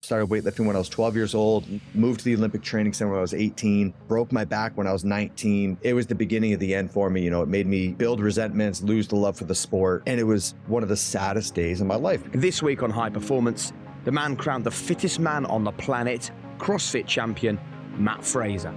Started weightlifting when I was 12 years old, moved to the Olympic Training Center when I was 18, broke my back when I was 19. It was the beginning of the end for me. It made me build resentments, lose the love for the sport. And it was one of the saddest days of my life. This week on High Performance, the man crowned the fittest man on the planet, CrossFit champion, Matt Fraser.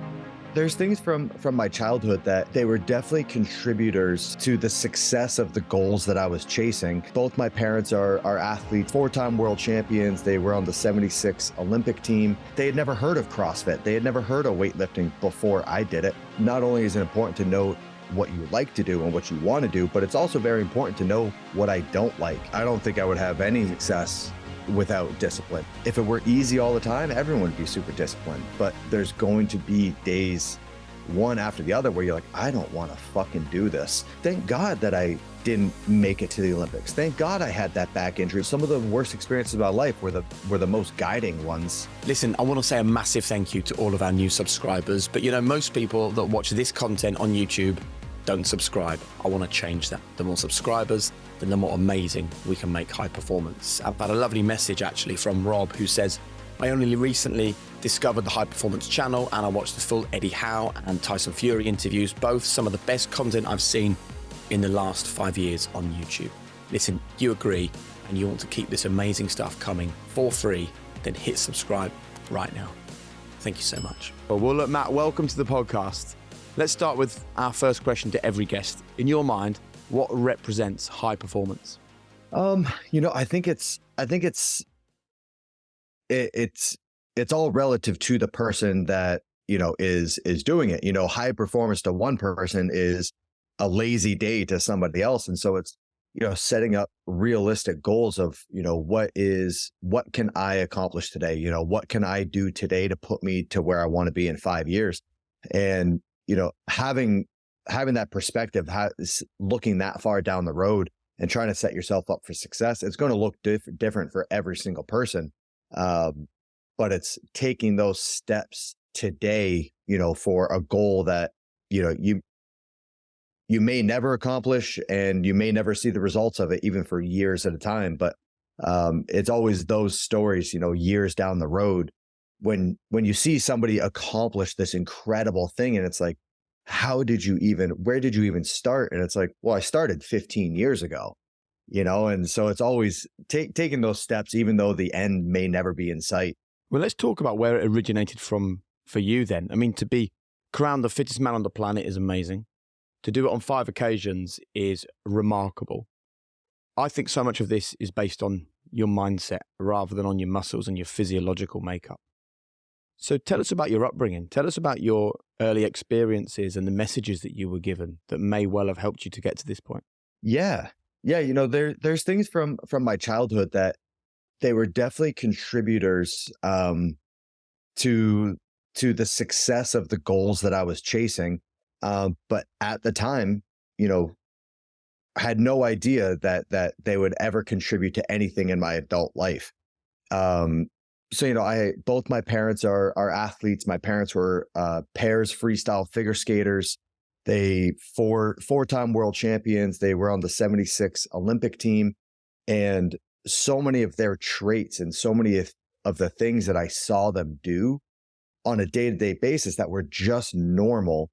There's things from my childhood that they were definitely contributors to the success of the goals that I was chasing. Both my parents are athletes, 4-time world champions. They were on the 76 Olympic team. They had never heard of CrossFit. They had never heard of weightlifting before I did it. Not only is it important to know what you like to do and what you want to do, but it's also very important to know what I don't like. I don't think I would have any success without discipline. If it were easy all the time, everyone would be super disciplined, but there's going to be days one after the other where you're like, I don't want to fucking do this. Thank God that I didn't make it to the Olympics. Thank God I had that back injury. Some of the worst experiences of my life were the most guiding ones. Listen, I want to say a massive thank you to all of our new subscribers, but most people that watch this content on YouTube don't subscribe. I want to change that. The more subscribers, then the more amazing we can make High Performance. I've had a lovely message actually from Rob who says, I only recently discovered the High Performance channel and I watched the full Eddie Howe and Tyson Fury interviews, both some of the best content I've seen in the last 5 years on YouTube. Listen, you agree and you want to keep this amazing stuff coming for free, then hit subscribe right now. Thank you so much. Well, look, Matt, welcome to the podcast. Let's start with our first question to every guest. In your mind, what represents high performance? I think it's all relative to the person that, is doing it. High performance to one person is a lazy day to somebody else. And so it's, setting up realistic goals of, what can I accomplish today? What can I do today to put me to where I want to be in 5 years? And, having that perspective, looking that far down the road and trying to set yourself up for success, it's going to look different for every single person. But it's taking those steps today, for a goal that, you may never accomplish and you may never see the results of it even for years at a time. But it's always those stories, years down the road when you see somebody accomplish this incredible thing and it's like, where did you even start? And it's like, well, I started 15 years ago, and so it's always taking those steps, even though the end may never be in sight. Well, let's talk about where it originated from for you then. I mean, to be crowned the fittest man on the planet is amazing. To do it on 5 occasions is remarkable. I think so much of this is based on your mindset rather than on your muscles and your physiological makeup. So tell us about your upbringing. Tell us about your early experiences and the messages that you were given that may well have helped you to get to this point. Yeah. There's things from my childhood that they were definitely contributors to the success of the goals that I was chasing. But at the time, had no idea that they would ever contribute to anything in my adult life. So, both my parents are athletes. My parents were pairs freestyle figure skaters. They 4-time world champions. They were on the 76 Olympic team. And so many of their traits and so many of the things that I saw them do on a day-to-day basis that were just normal,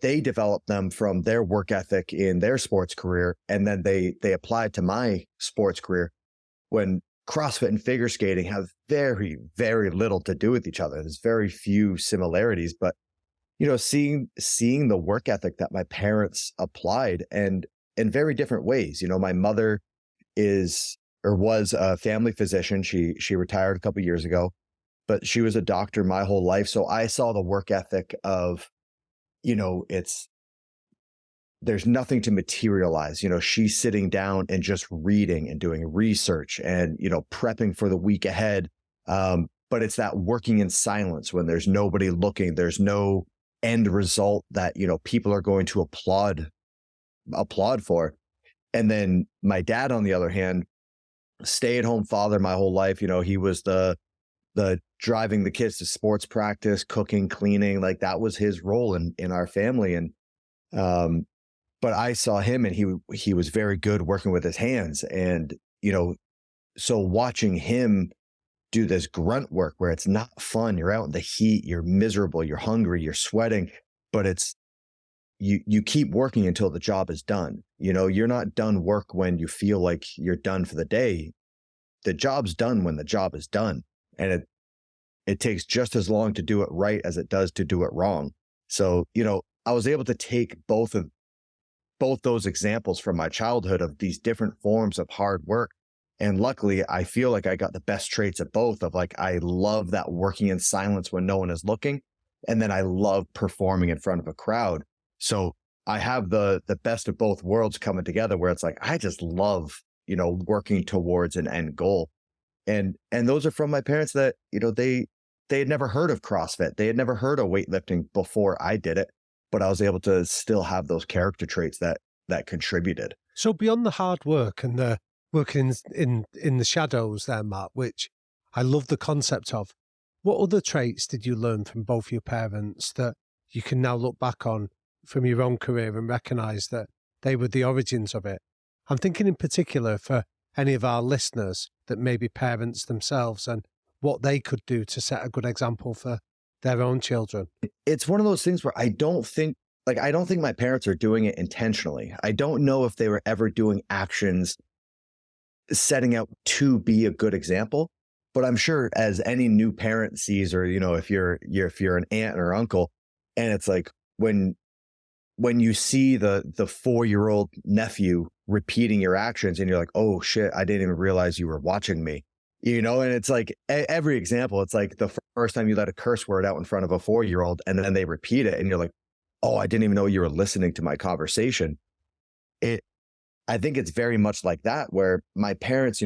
they developed them from their work ethic in their sports career. And then they applied to my sports career when CrossFit and figure skating have very, very little to do with each other. There's very few similarities, but, seeing the work ethic that my parents applied and in very different ways. My mother was a family physician. She retired a couple of years ago, but she was a doctor my whole life. So I saw the work ethic of, there's nothing to materialize. She's sitting down and just reading and doing research and, prepping for the week ahead. But it's that working in silence when there's nobody looking, there's no end result that, people are going to applaud for. And then my dad, on the other hand, stay-at-home father my whole life. He was the driving the kids to sports practice, cooking, cleaning, like that was his role in our family. And, but I saw him and he was very good working with his hands. And, so watching him do this grunt work where it's not fun, you're out in the heat, you're miserable, you're hungry, you're sweating, but it's, you keep working until the job is done. You're not done work when you feel like you're done for the day. The job's done when the job is done. And it takes just as long to do it right as it does to do it wrong. So, I was able to take both those examples from my childhood of these different forms of hard work. And luckily, I feel like I got the best traits of both, of like, I love that working in silence when no one is looking. And then I love performing in front of a crowd. So I have the best of both worlds coming together, where it's like, I just love, working towards an end goal. And those are from my parents that, they had never heard of CrossFit. They had never heard of weightlifting before I did it, but I was able to still have those character traits that contributed. So beyond the hard work and the working in the shadows there, Matt, which I love the concept of, what other traits did you learn from both your parents that you can now look back on from your own career and recognize that they were the origins of it? I'm thinking in particular for any of our listeners that may be parents themselves and what they could do to set a good example for their own children. It's one of those things where I don't think my parents are doing it intentionally. I don't know if they were ever doing actions setting out to be a good example, but I'm sure as any new parent sees, or, if you're an aunt or uncle, and it's like, when you see the 4-year-old nephew repeating your actions and you're like, oh shit, I didn't even realize you were watching me, and it's like every example, it's like the first time you let a curse word out in front of a 4-year-old and then they repeat it and you're like, oh, I didn't even know you were listening to my conversation. I think it's very much like that, where my parents,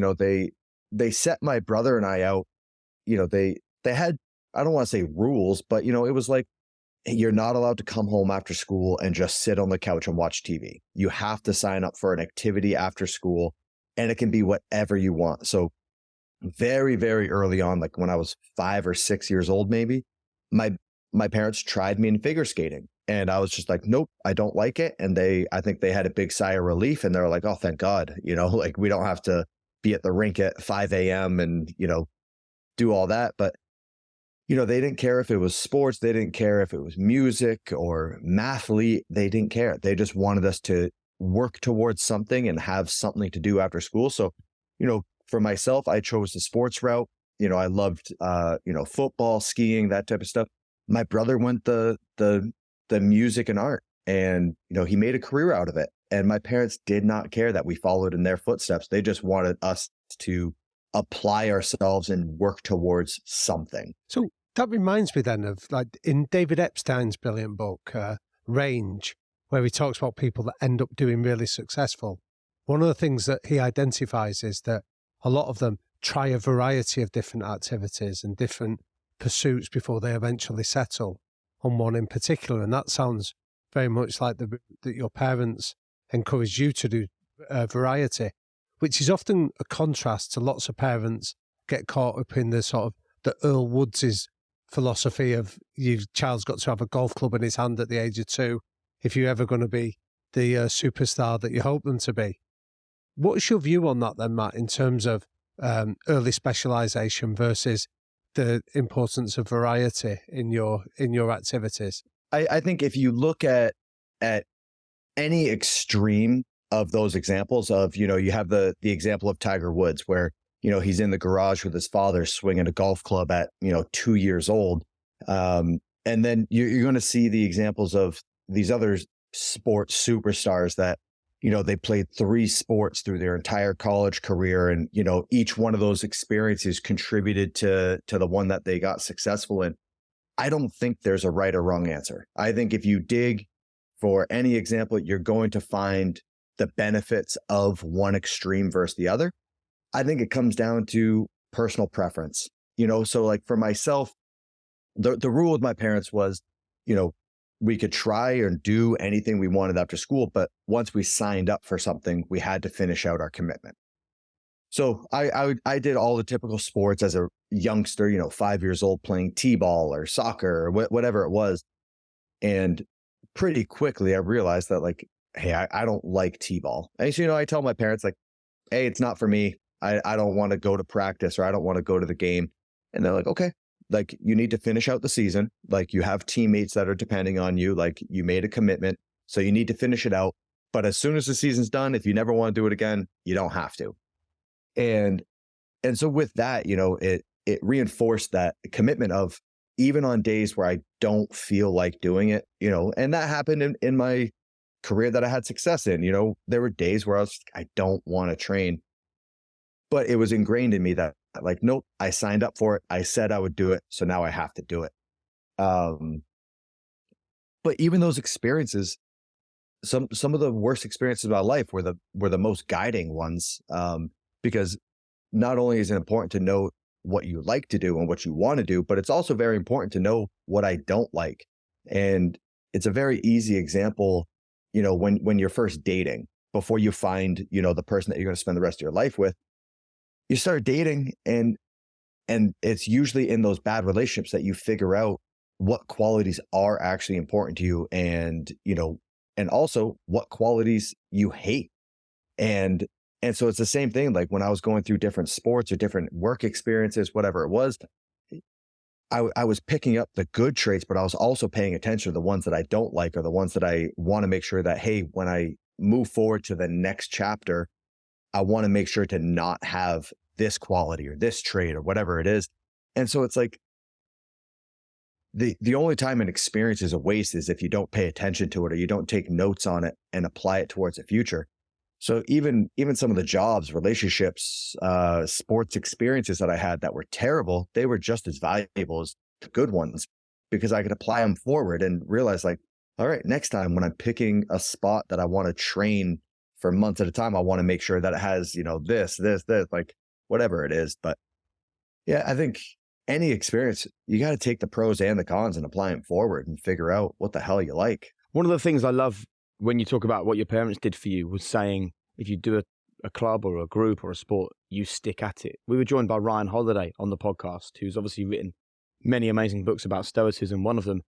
they set my brother and I out, they had, I don't want to say rules, but, it was like, you're not allowed to come home after school and just sit on the couch and watch TV. You have to sign up for an activity after school, and it can be whatever you want. So very, very early on, like when I was 5 or 6 years old, maybe, my parents tried me in figure skating, and I was just like, nope, I don't like it. And I think they had a big sigh of relief, and they're like, oh, thank God, like we don't have to be at the rink at 5 a.m. and, do all that. But they didn't care if it was sports. They didn't care if it was music or mathlete. They didn't care. They just wanted us to work towards something and have something to do after school. So, for myself, I chose the sports route. I loved, football, skiing, that type of stuff. My brother went the music and art, and, he made a career out of it. And my parents did not care that we followed in their footsteps. They just wanted us to apply ourselves and work towards something. So that reminds me then of, like, in David Epstein's brilliant book, Range, where he talks about people that end up doing really successful. One of the things that he identifies is that a lot of them try a variety of different activities and different pursuits before they eventually settle on one in particular. And that sounds very much like that your parents encouraged you to do variety, which is often a contrast to lots of parents get caught up in the sort of the Earl Woods' philosophy of your child's got to have a golf club in his hand at the age of 2 if you're ever going to be the superstar that you hope them to be. What's your view on that then, Matt, in terms of early specialization versus the importance of variety in your activities? I think if you look at any extreme of those examples of, you have the example of Tiger Woods, where, he's in the garage with his father swinging a golf club at, 2 years old. And then you're going to see the examples of these other sports superstars that, they played 3 sports through their entire college career. And, each one of those experiences contributed to the one that they got successful in. I don't think there's a right or wrong answer. I think if you dig for any example, you're going to find the benefits of one extreme versus the other. I think it comes down to personal preference, so like for myself, the rule with my parents was, we could try and do anything we wanted after school, but once we signed up for something, we had to finish out our commitment. So I did all the typical sports as a youngster, 5 years old, playing t-ball or soccer or whatever it was. And pretty quickly I realized that, like, hey, I don't like t-ball. And so, I tell my parents, like, hey, it's not for me. I don't want to go to practice, or I don't want to go to the game. And they're like, okay, like you need to finish out the season. Like you have teammates that are depending on you. Like you made a commitment, so you need to finish it out. But as soon as the season's done, if you never want to do it again, you don't have to. And so with that, it reinforced that commitment of, even on days where I don't feel like doing it, and that happened in my career that I had success in. There were days where I don't want to train, but it was ingrained in me that, like, nope, I signed up for it. I said I would do it. So now I have to do it. But even those experiences, some of the worst experiences of my life were the most guiding ones. Because not only is it important to know what you like to do and what you want to do, but it's also very important to know what I don't like. And it's a very easy example, when you're first dating, before you find, the person that you're going to spend the rest of your life with, you start dating, and it's usually in those bad relationships that you figure out what qualities are actually important to you, and, and also what qualities you hate. And so it's the same thing. Like when I was going through different sports or different work experiences, whatever it was, I was picking up the good traits, but I was also paying attention to the ones that I don't like, or the ones that I want to make sure that, hey, when I move forward to the next chapter, I want to make sure to not have this quality or this trait or whatever it is. And so it's like the only time an experience is a waste is if you don't pay attention to it, or you don't take notes on it and apply it towards the future. So even some of the jobs, relationships, sports experiences that I had that were terrible, they were just as valuable as the good ones, because I could apply them forward and realize, like, all right, next time when I'm picking a spot that I want to train for months at a time, I want to make sure that it has, this, like whatever it is. But yeah, I think any experience, you got to take the pros and the cons and apply them forward and figure out what the hell you like. One of the things I love when you talk about what your parents did for you was saying, if you do a club or a group or a sport, you stick at it. We were joined by Ryan Holiday on the podcast, who's obviously written many amazing books about stoicism. One of them,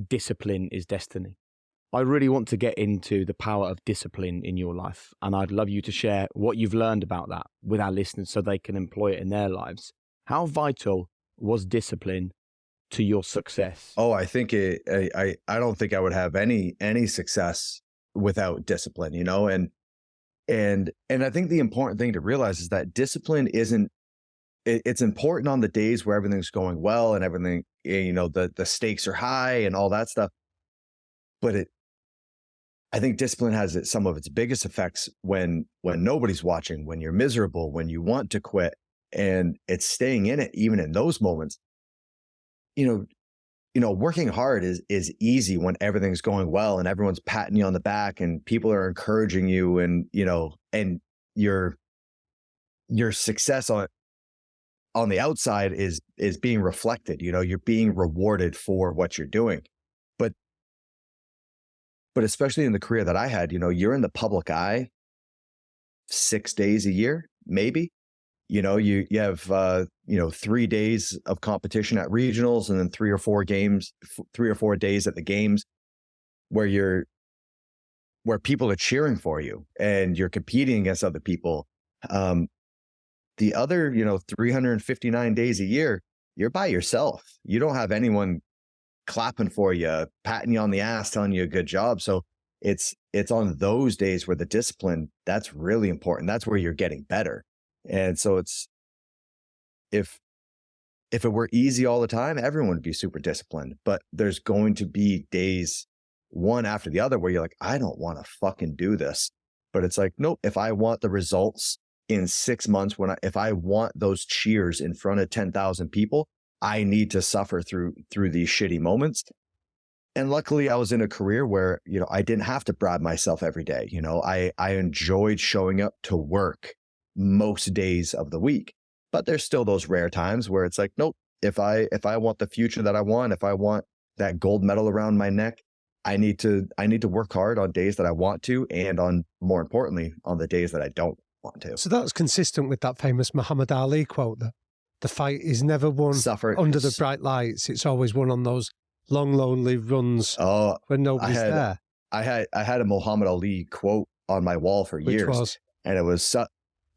Discipline is Destiny. I really want to get into the power of discipline in your life, and I'd love you to share what you've learned about that with our listeners so they can employ it in their lives. How vital was discipline to your success? Oh, I think I don't think I would have any success without discipline, and I think the important thing to realize is that discipline it's important on the days where everything's going well and everything, the stakes are high and all that stuff. But I think discipline has some of its biggest effects when nobody's watching, when you're miserable, when you want to quit, and it's staying in it even in those moments. Working hard is easy when everything's going well and everyone's patting you on the back and people are encouraging you, and and your success on the outside is being reflected. You're being rewarded for what you're doing. But especially in the career that I had, you're in the public eye 6 days a year, maybe. You have 3 days of competition at regionals, and then 3 or 4 days at the games where people are cheering for you and you're competing against other people. The other 359 days a year, you're by yourself. You don't have anyone clapping for you, patting you on the ass, telling you a good job. So it's on those days where the discipline, that's really important. That's where you're getting better. And so if it were easy all the time, everyone would be super disciplined, but there's going to be days one after the other where you're like, I don't want to fucking do this. But it's like, nope, if I want the results in 6 months, if I want those cheers in front of 10,000 people, I need to suffer through these shitty moments. And luckily I was in a career where, I didn't have to bribe myself every day. I enjoyed showing up to work most days of the week, but there's still those rare times where it's like, nope, if I want the future that I want, if I want that gold medal around my neck, I need to work hard on days that I want to, and more importantly, on the days that I don't want to. So that's consistent with that famous Muhammad Ali quote that the fight is never won under the bright lights. It's always won on those long, lonely runs when nobody's there. I had a Muhammad Ali quote on my wall for years. Which was? And it was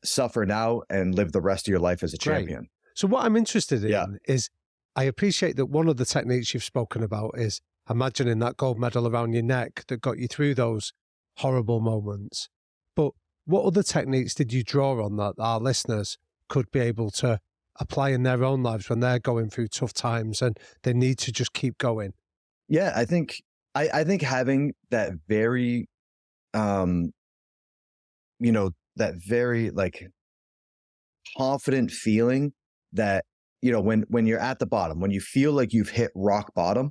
suffer now and live the rest of your life as a champion. So what I'm interested in is, I appreciate that one of the techniques you've spoken about is imagining that gold medal around your neck that got you through those horrible moments. But what other techniques did you draw on that our listeners could be able to apply in their own lives when they're going through tough times and they need to just keep going? Yeah, I think having that very, that very like confident feeling that, when you're at the bottom, when you feel like you've hit rock bottom.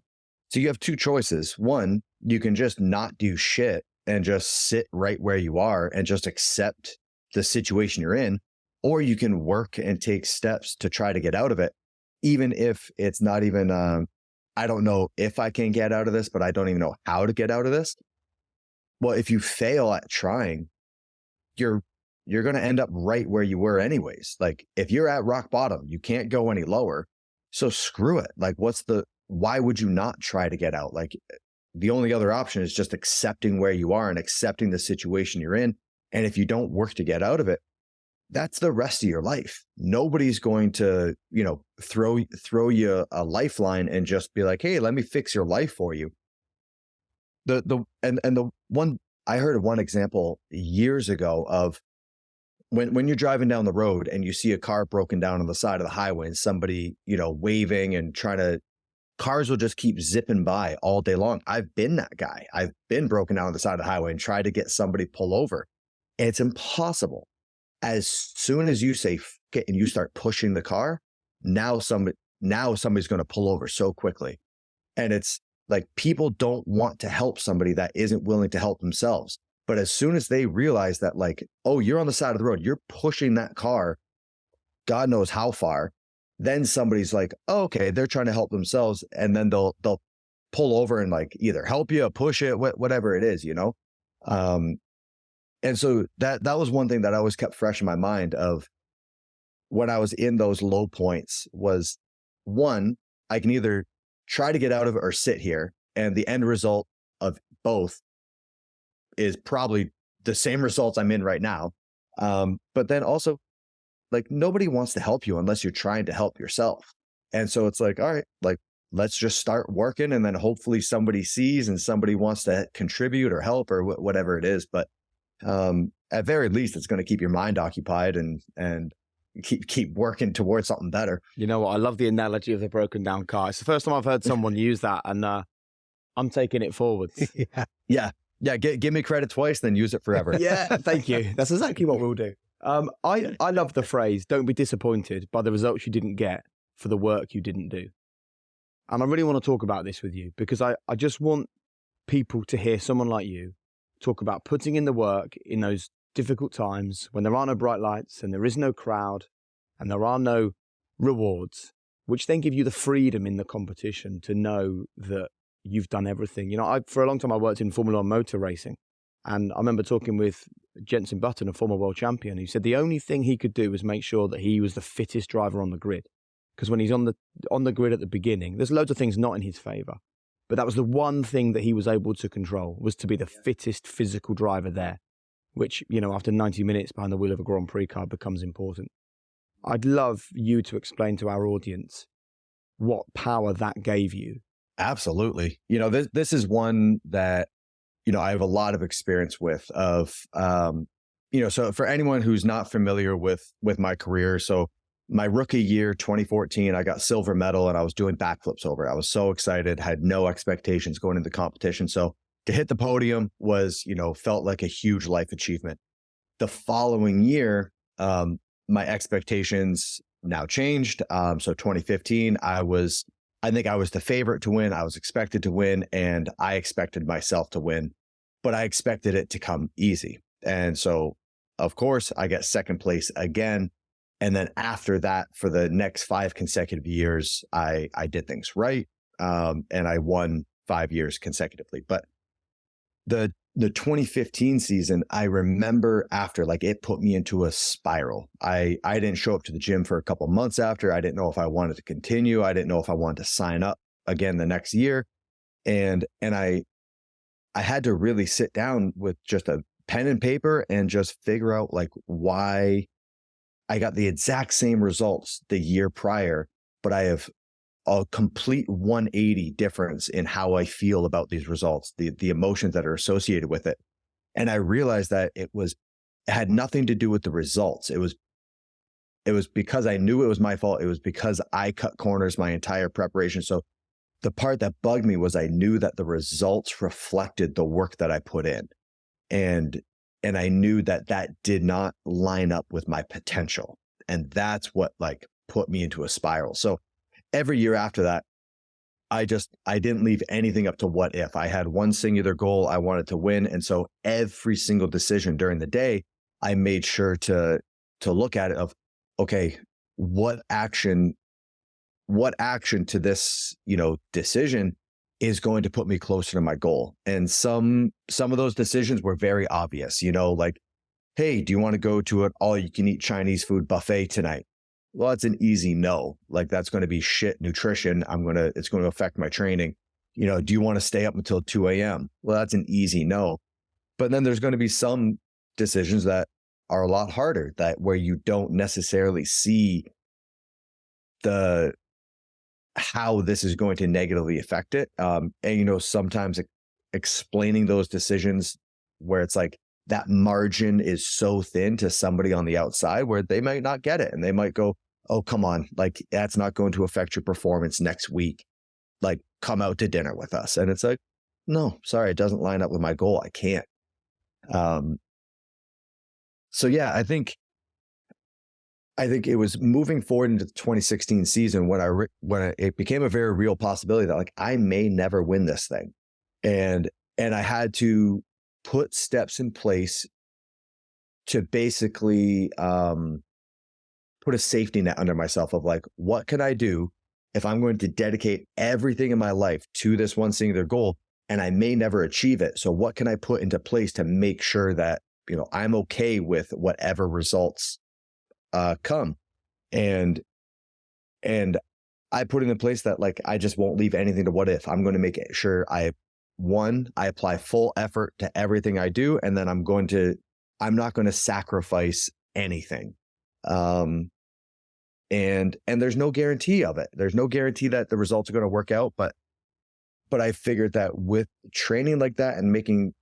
So you have two choices. One, you can just not do shit and just sit right where you are and just accept the situation you're in, or you can work and take steps to try to get out of it, even if it's not even, I don't know if I can get out of this, but I don't even know how to get out of this. Well, if you fail at trying, you're going to end up right where you were anyways. Like if you're at rock bottom, you can't go any lower. So screw it. Like why would you not try to get out? Like the only other option is just accepting where you are and accepting the situation you're in. And if you don't work to get out of it, that's the rest of your life. Nobody's going to, throw you a lifeline and just be like, hey, let me fix your life for you. The one, I heard of one example years ago of when you're driving down the road and you see a car broken down on the side of the highway and somebody, waving and cars will just keep zipping by all day long. I've been that guy. I've been broken down on the side of the highway and tried to get somebody pull over. And it's impossible. As soon as you say F it and you start pushing the car, now somebody's going to pull over so quickly. And it's like people don't want to help somebody that isn't willing to help themselves. But as soon as they realize that, like, oh, you're on the side of the road, you're pushing that car, God knows how far, then somebody's like, oh, okay, they're trying to help themselves. And then they'll pull over and like either help you, push it, whatever it is, And so that was one thing that I always kept fresh in my mind of when I was in those low points was, one, I can either try to get out of it or sit here. And the end result of both is probably the same results I'm in right now. But then also, like, nobody wants to help you unless you're trying to help yourself. And so it's like, all right, like, let's just start working. And then hopefully somebody sees and somebody wants to contribute or help or whatever it is. But at very least, it's going to keep your mind occupied and keep working towards something better. You know what? I love the analogy of the broken down car. It's the first time I've heard someone use that, and I'm taking it forward. Yeah. Give me credit twice, then use it forever. Yeah, thank you. That's exactly what we'll do. I love the phrase, don't be disappointed by the results you didn't get for the work you didn't do. And I really want to talk about this with you because I just want people to hear someone like you talk about putting in the work in those difficult times when there are no bright lights and there is no crowd and there are no rewards, which then give you the freedom in the competition to know that you've done everything. For a long time, I worked in Formula One motor racing. And I remember talking with Jenson Button, a former world champion, who said the only thing he could do was make sure that he was the fittest driver on the grid. Because when he's on the grid at the beginning, there's loads of things not in his favor. But that was the one thing that he was able to control, was to be the fittest physical driver there, which, after 90 minutes behind the wheel of a Grand Prix car becomes important. I'd love you to explain to our audience what power that gave you. Absolutely. This is one that, I have a lot of experience with of, so for anyone who's not familiar with my career, so my rookie year, 2014, I got silver medal and I was doing backflips over it. I was so excited, had no expectations going into the competition. So to hit the podium was, felt like a huge life achievement. The following year, my expectations now changed. So 2015, I think I was the favorite to win. I was expected to win and I expected myself to win, but I expected it to come easy. And so, of course, I got second place again. And then after that, for the next 5 consecutive years, I did things right. And I won 5 years consecutively. But the 2015 season, I remember after, like, it put me into a spiral. I didn't show up to the gym for a couple of months after. I didn't know if I wanted to continue. I didn't know if I wanted to sign up again the next year. And I had to really sit down with just a pen and paper and just figure out, like, why I got the exact same results the year prior, but I have a complete 180 difference in how I feel about these results, the emotions that are associated with it. And I realized that it had nothing to do with the results. It was because I knew it was my fault. It was because I cut corners my entire preparation. So the part that bugged me was I knew that the results reflected the work that I put in. And I knew that that did not line up with my potential. And that's what like put me into a spiral. So every year after that, I didn't leave anything up to what if. I had one singular goal I wanted to win. And so every single decision during the day, I made sure to look at it of, okay, what action to this, decision is going to put me closer to my goal. And some of those decisions were very obvious, like, hey, do you want to go to an all you can eat Chinese food buffet tonight? Well, it's an easy no. Like that's going to be shit nutrition. It's going to affect my training. Do you want to stay up until 2 a.m.? Well, that's an easy no. But then there's going to be some decisions that are a lot harder, that where you don't necessarily see how this is going to negatively affect it. And sometimes explaining those decisions where it's like that margin is so thin to somebody on the outside where they might not get it. And they might go, oh, come on, like that's not going to affect your performance next week. Like come out to dinner with us. And it's like, no, sorry, it doesn't line up with my goal. I can't. So yeah, I think it was moving forward into the 2016 season when it became a very real possibility that like I may never win this thing. And I had to put steps in place to basically put a safety net under myself of like, what can I do if I'm going to dedicate everything in my life to this one singular goal and I may never achieve it? So what can I put into place to make sure that, I'm okay with whatever results come? And I put it in place that like, I just won't leave anything to what if. I'm going to make sure I apply full effort to everything I do. And then I'm not going to sacrifice anything. And there's no guarantee of it. There's no guarantee that the results are going to work out. But I figured that with training like that and making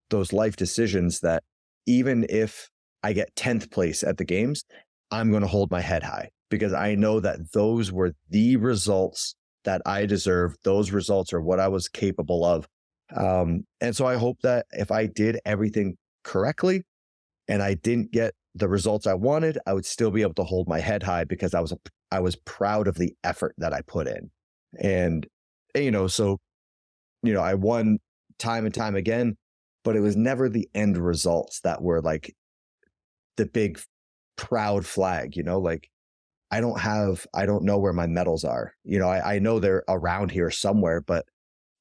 those life decisions, that even if I get 10th place at the games, I'm going to hold my head high because I know that those were the results that I deserve. Those results are what I was capable of. And so I hope that if I did everything correctly and I didn't get the results I wanted, I would still be able to hold my head high because I was proud of the effort that I put in. And so, I won time and time again, but it was never the end results that were like the big proud flag, like I don't know where my medals are. I know they're around here somewhere, but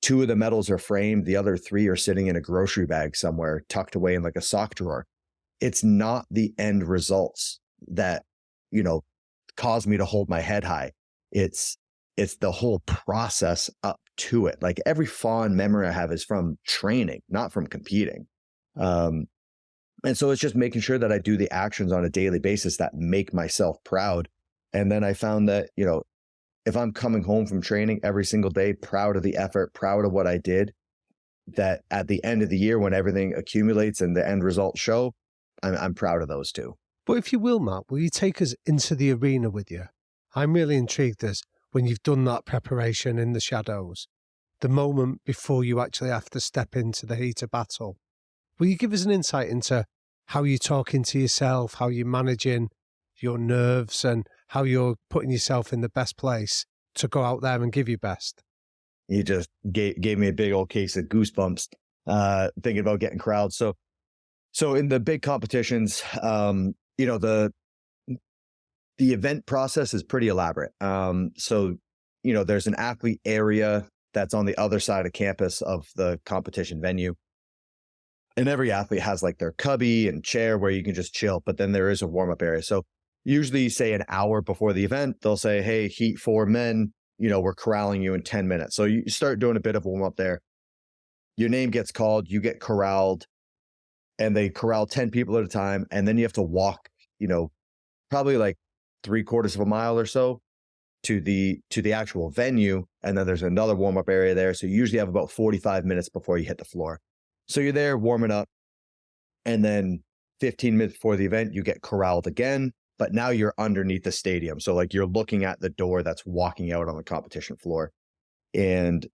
2 of the medals are framed. The other 3 are sitting in a grocery bag somewhere tucked away in like a sock drawer. It's not the end results that, cause me to hold my head high. It's the whole process up to it. Like every fond memory I have is from training, not from competing. And so it's just making sure that I do the actions on a daily basis that make myself proud. And then I found that, if I'm coming home from training every single day, proud of the effort, proud of what I did, that at the end of the year, when everything accumulates and the end results show, I'm proud of those too. But if you will, Matt, will you take us into the arena with you? I'm really intrigued as when you've done that preparation in the shadows, the moment before you actually have to step into the heat of battle. Will you give us an insight into how you're talking to yourself, how you're managing your nerves, and how you're putting yourself in the best place to go out there and give your best? You just gave me a big old case of goosebumps thinking about getting crowds. So in the big competitions, the event process is pretty elaborate. So there's an athlete area that's on the other side of campus of the competition venue. And every athlete has like their cubby and chair where you can just chill, but then there is a warm-up area. So usually say an hour before the event, they'll say, hey, heat 4 men, we're corralling you in 10 minutes. So you start doing a bit of warm-up there. Your name gets called, you get corralled, and they corral 10 people at a time. And then you have to walk, probably like 3/4 of a mile or so to the actual venue. And then there's another warm-up area there. So you usually have about 45 minutes before you hit the floor. So you're there warming up, and then 15 minutes before the event, you get corralled again, but now you're underneath the stadium. So like you're looking at the door that's walking out on the competition floor. And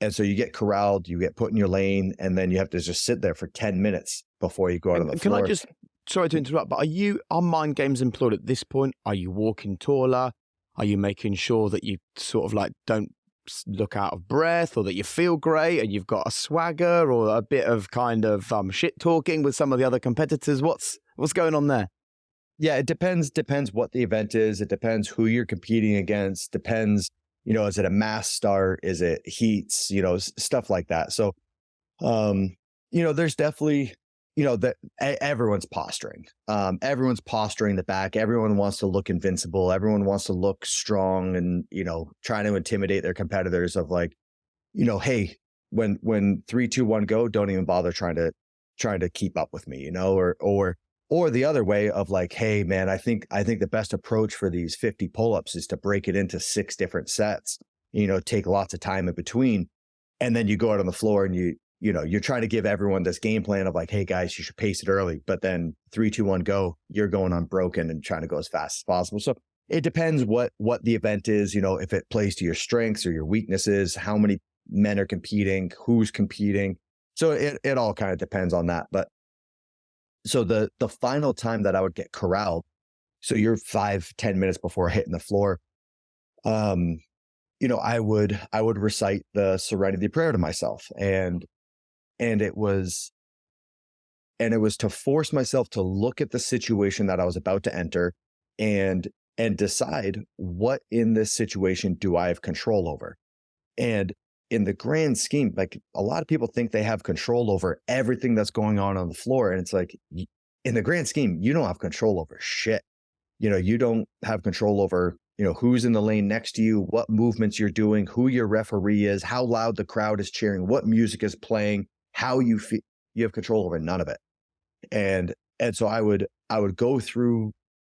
so you get corralled, you get put in your lane, and then you have to just sit there for 10 minutes before you go out on the floor. Can I just, sorry to interrupt, but are mind games employed at this point? Are you walking taller? Are you making sure that you sort of like don't look out of breath, or that you feel great and you've got a swagger or a bit of kind of shit talking with some of the other competitors? What's going on there? Yeah, it depends what the event is. It depends who you're competing against. Depends, is it a mass start? Is it heats? Stuff like that. So, there's definitely, that everyone's posturing. Everyone's posturing the back. Everyone wants to look invincible. Everyone wants to look strong and, trying to intimidate their competitors of like, hey, when 3, 2, 1 go, don't even bother trying to keep up with me, or the other way of like, hey man, I think the best approach for these 50 pull-ups is to break it into 6 different sets, take lots of time in between. And then you go out on the floor and you're trying to give everyone this game plan of like, hey guys, you should pace it early, but then 3, 2, 1 go, you're going unbroken and trying to go as fast as possible. So it depends what the event is, if it plays to your strengths or your weaknesses, how many men are competing, who's competing. So it all kind of depends on that. But so the final time that I would get corralled, so you're 5-10 minutes before hitting the floor, I would recite the Serenity Prayer to myself, and it was to force myself to look at the situation that I was about to enter and decide what in this situation do I have control over. And in the grand scheme, like a lot of people think they have control over everything that's going on the floor. And it's like, in the grand scheme, you don't have control over shit. You don't have control over, who's in the lane next to you, what movements you're doing, who your referee is, how loud the crowd is cheering, what music is playing, how you feel. You have control over none of it. And so I would go through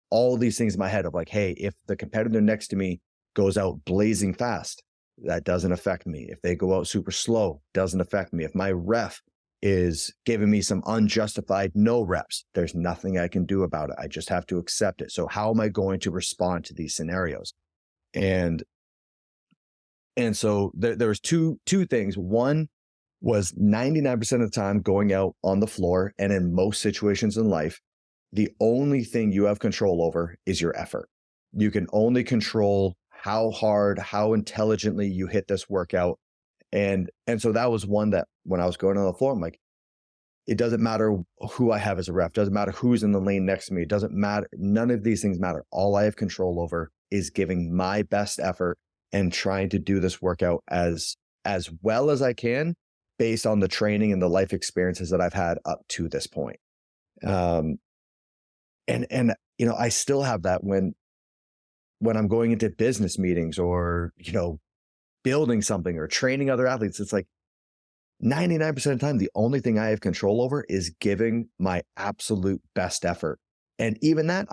all these things in my head of like, hey, if the competitor next to me goes out blazing fast, that doesn't affect me. If they go out super slow, doesn't affect me. If my ref is giving me some unjustified no reps, there's nothing I can do about it. I just have to accept it. So how am I going to respond to these scenarios? And so there was two things. One was 99% of the time going out on the floor, and in most situations in life, the only thing you have control over is your effort. You can only control how hard, how intelligently you hit this workout. And so that was one that when I was going on the floor, I'm like, it doesn't matter who I have as a ref, doesn't matter who's in the lane next to me, it doesn't matter. None of these things matter. All I have control over is giving my best effort and trying to do this workout as well as I can based on the training and the life experiences that I've had up to this point. And I still have that when I'm going into business meetings or, building something or training other athletes. It's like 99% of the time, the only thing I have control over is giving my absolute best effort. And even that,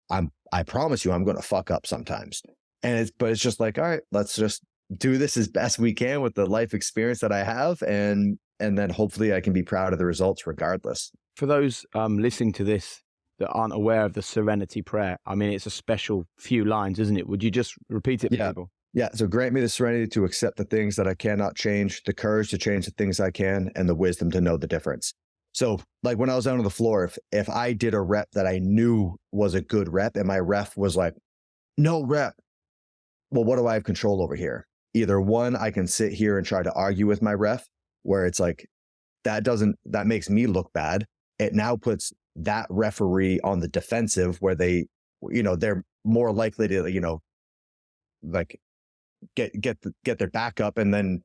I promise you, I'm going to fuck up sometimes. But it's just like, all right, let's just do this as best we can with the life experience that I have. And then hopefully I can be proud of the results regardless. For those listening to this that aren't aware of the Serenity Prayer, I mean, it's a special few lines, isn't it? Would you just repeat it for people? Yeah. So grant me the serenity to accept the things that I cannot change, the courage to change the things I can, and the wisdom to know the difference. So like when I was out on the floor, if I did a rep that I knew was a good rep and my ref was like, no rep, well, what do I have control over here? Either one, I can sit here and try to argue with my ref, where it's like, that makes me look bad. It now puts that referee on the defensive where they're more likely to, like get their back up and then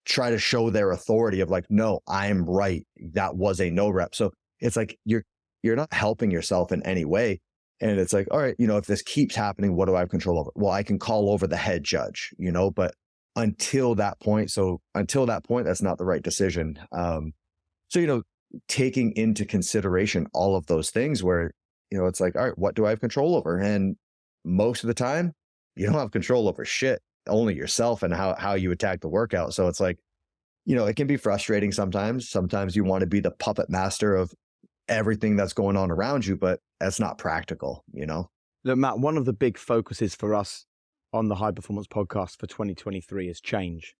try to show their authority of like, no, I'm right. That was a no rep. So it's like, you're not helping yourself in any way. And it's like, all right, if this keeps happening, what do I have control over? Well, I can call over the head judge, but until that point, that's not the right decision. So, taking into consideration all of those things where, it's like, all right, what do I have control over? And most of the time, you don't have control over shit, only yourself and how you attack the workout. So it's like, it can be frustrating sometimes. Sometimes you want to be the puppet master of everything that's going on around you, but that's not practical, Look, Matt, one of the big focuses for us on the High Performance Podcast for 2023 is change.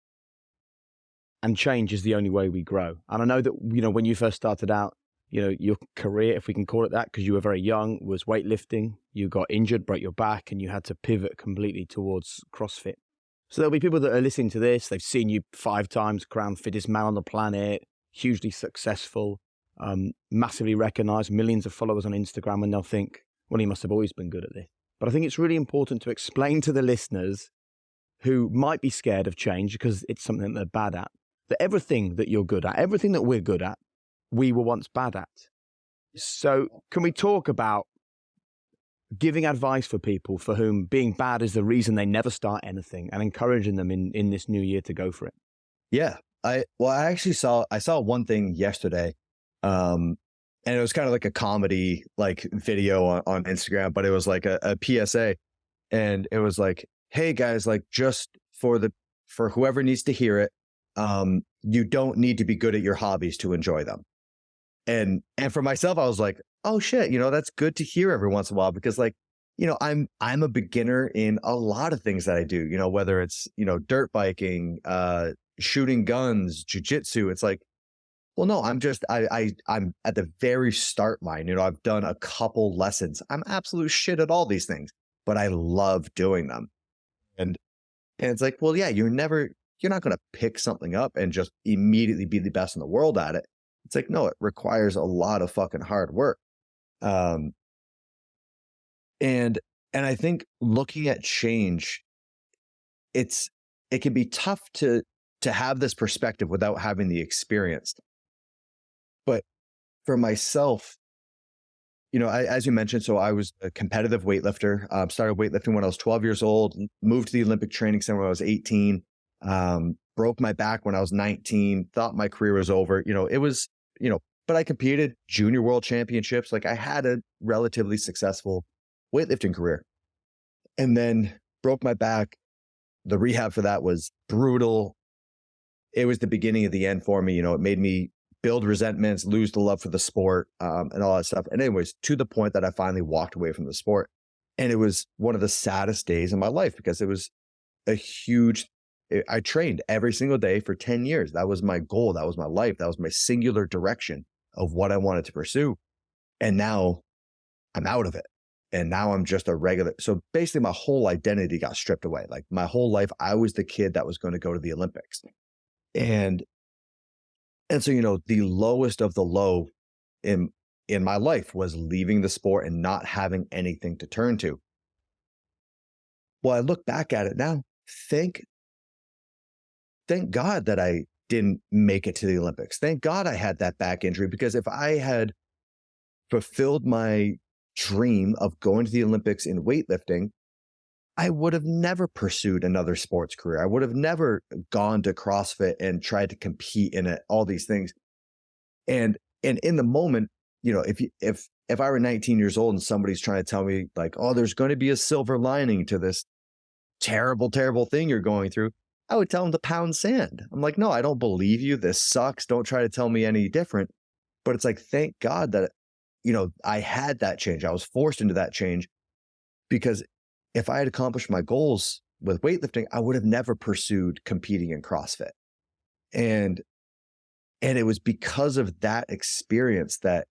And change is the only way we grow. And I know that, when you first started out, your career, if we can call it that, because you were very young, was weightlifting. You got injured, broke your back, and you had to pivot completely towards CrossFit. So there'll be people that are listening to this. They've seen you 5 times crowned fittest man on the planet, hugely successful, massively recognized, millions of followers on Instagram, and they'll think, well, he must have always been good at this. But I think it's really important to explain to the listeners who might be scared of change because it's something that they're bad at, that everything that you're good at, everything that we're good at, we were once bad at. So can we talk about giving advice for people for whom being bad is the reason they never start anything, and encouraging them in this new year to go for it? Yeah. I actually saw one thing yesterday. And it was kind of like a comedy video on Instagram, but it was like a PSA, and it was like, hey guys, like just for whoever needs to hear it, you don't need to be good at your hobbies to enjoy them. And for myself, I was like, oh shit, that's good to hear every once in a while, because I'm a beginner in a lot of things that I do, whether it's, dirt biking, shooting guns, jujitsu. It's like, well, no, I'm at the very start line. I've done a couple lessons. I'm absolute shit at all these things, but I love doing them. And it's like, well, yeah, you're not going to pick something up and just immediately be the best in the world at it. It's like, no, it requires a lot of fucking hard work. And I think looking at change, it can be tough to have this perspective without having the experience. But for myself, as you mentioned, so I was a competitive weightlifter, started weightlifting when I was 12 years old, moved to the Olympic Training Center when I was 18, broke my back when I was 19, thought my career was over. It was, but I competed junior world championships. Like I had a relatively successful weightlifting career, and then broke my back. The rehab for that was brutal. It was the beginning of the end for me. It made me build resentments, lose the love for the sport, and all that stuff. And anyways, to the point that I finally walked away from the sport. And it was one of the saddest days in my life, because it was I trained every single day for 10 years. That was my goal. That was my life. That was my singular direction of what I wanted to pursue. And now I'm out of it. And now I'm just a regular. So basically my whole identity got stripped away. Like my whole life, I was the kid that was going to go to the Olympics. And so, the lowest of the low in my life was leaving the sport and not having anything to turn to. Well, I look back at it now, thank God that I didn't make it to the Olympics. Thank God I had that back injury, because if I had fulfilled my dream of going to the Olympics in weightlifting, I would have never pursued another sports career. I would have never gone to CrossFit and tried to compete in it, all these things. And in the moment, if I were 19 years old and somebody's trying to tell me like, oh, there's going to be a silver lining to this terrible, terrible thing you're going through, I would tell them to pound sand. I'm like, no, I don't believe you. This sucks. Don't try to tell me any different. But it's like, thank God that, I had that change. I was forced into that change, because if I had accomplished my goals with weightlifting, I would have never pursued competing in CrossFit. And it was because of that experience that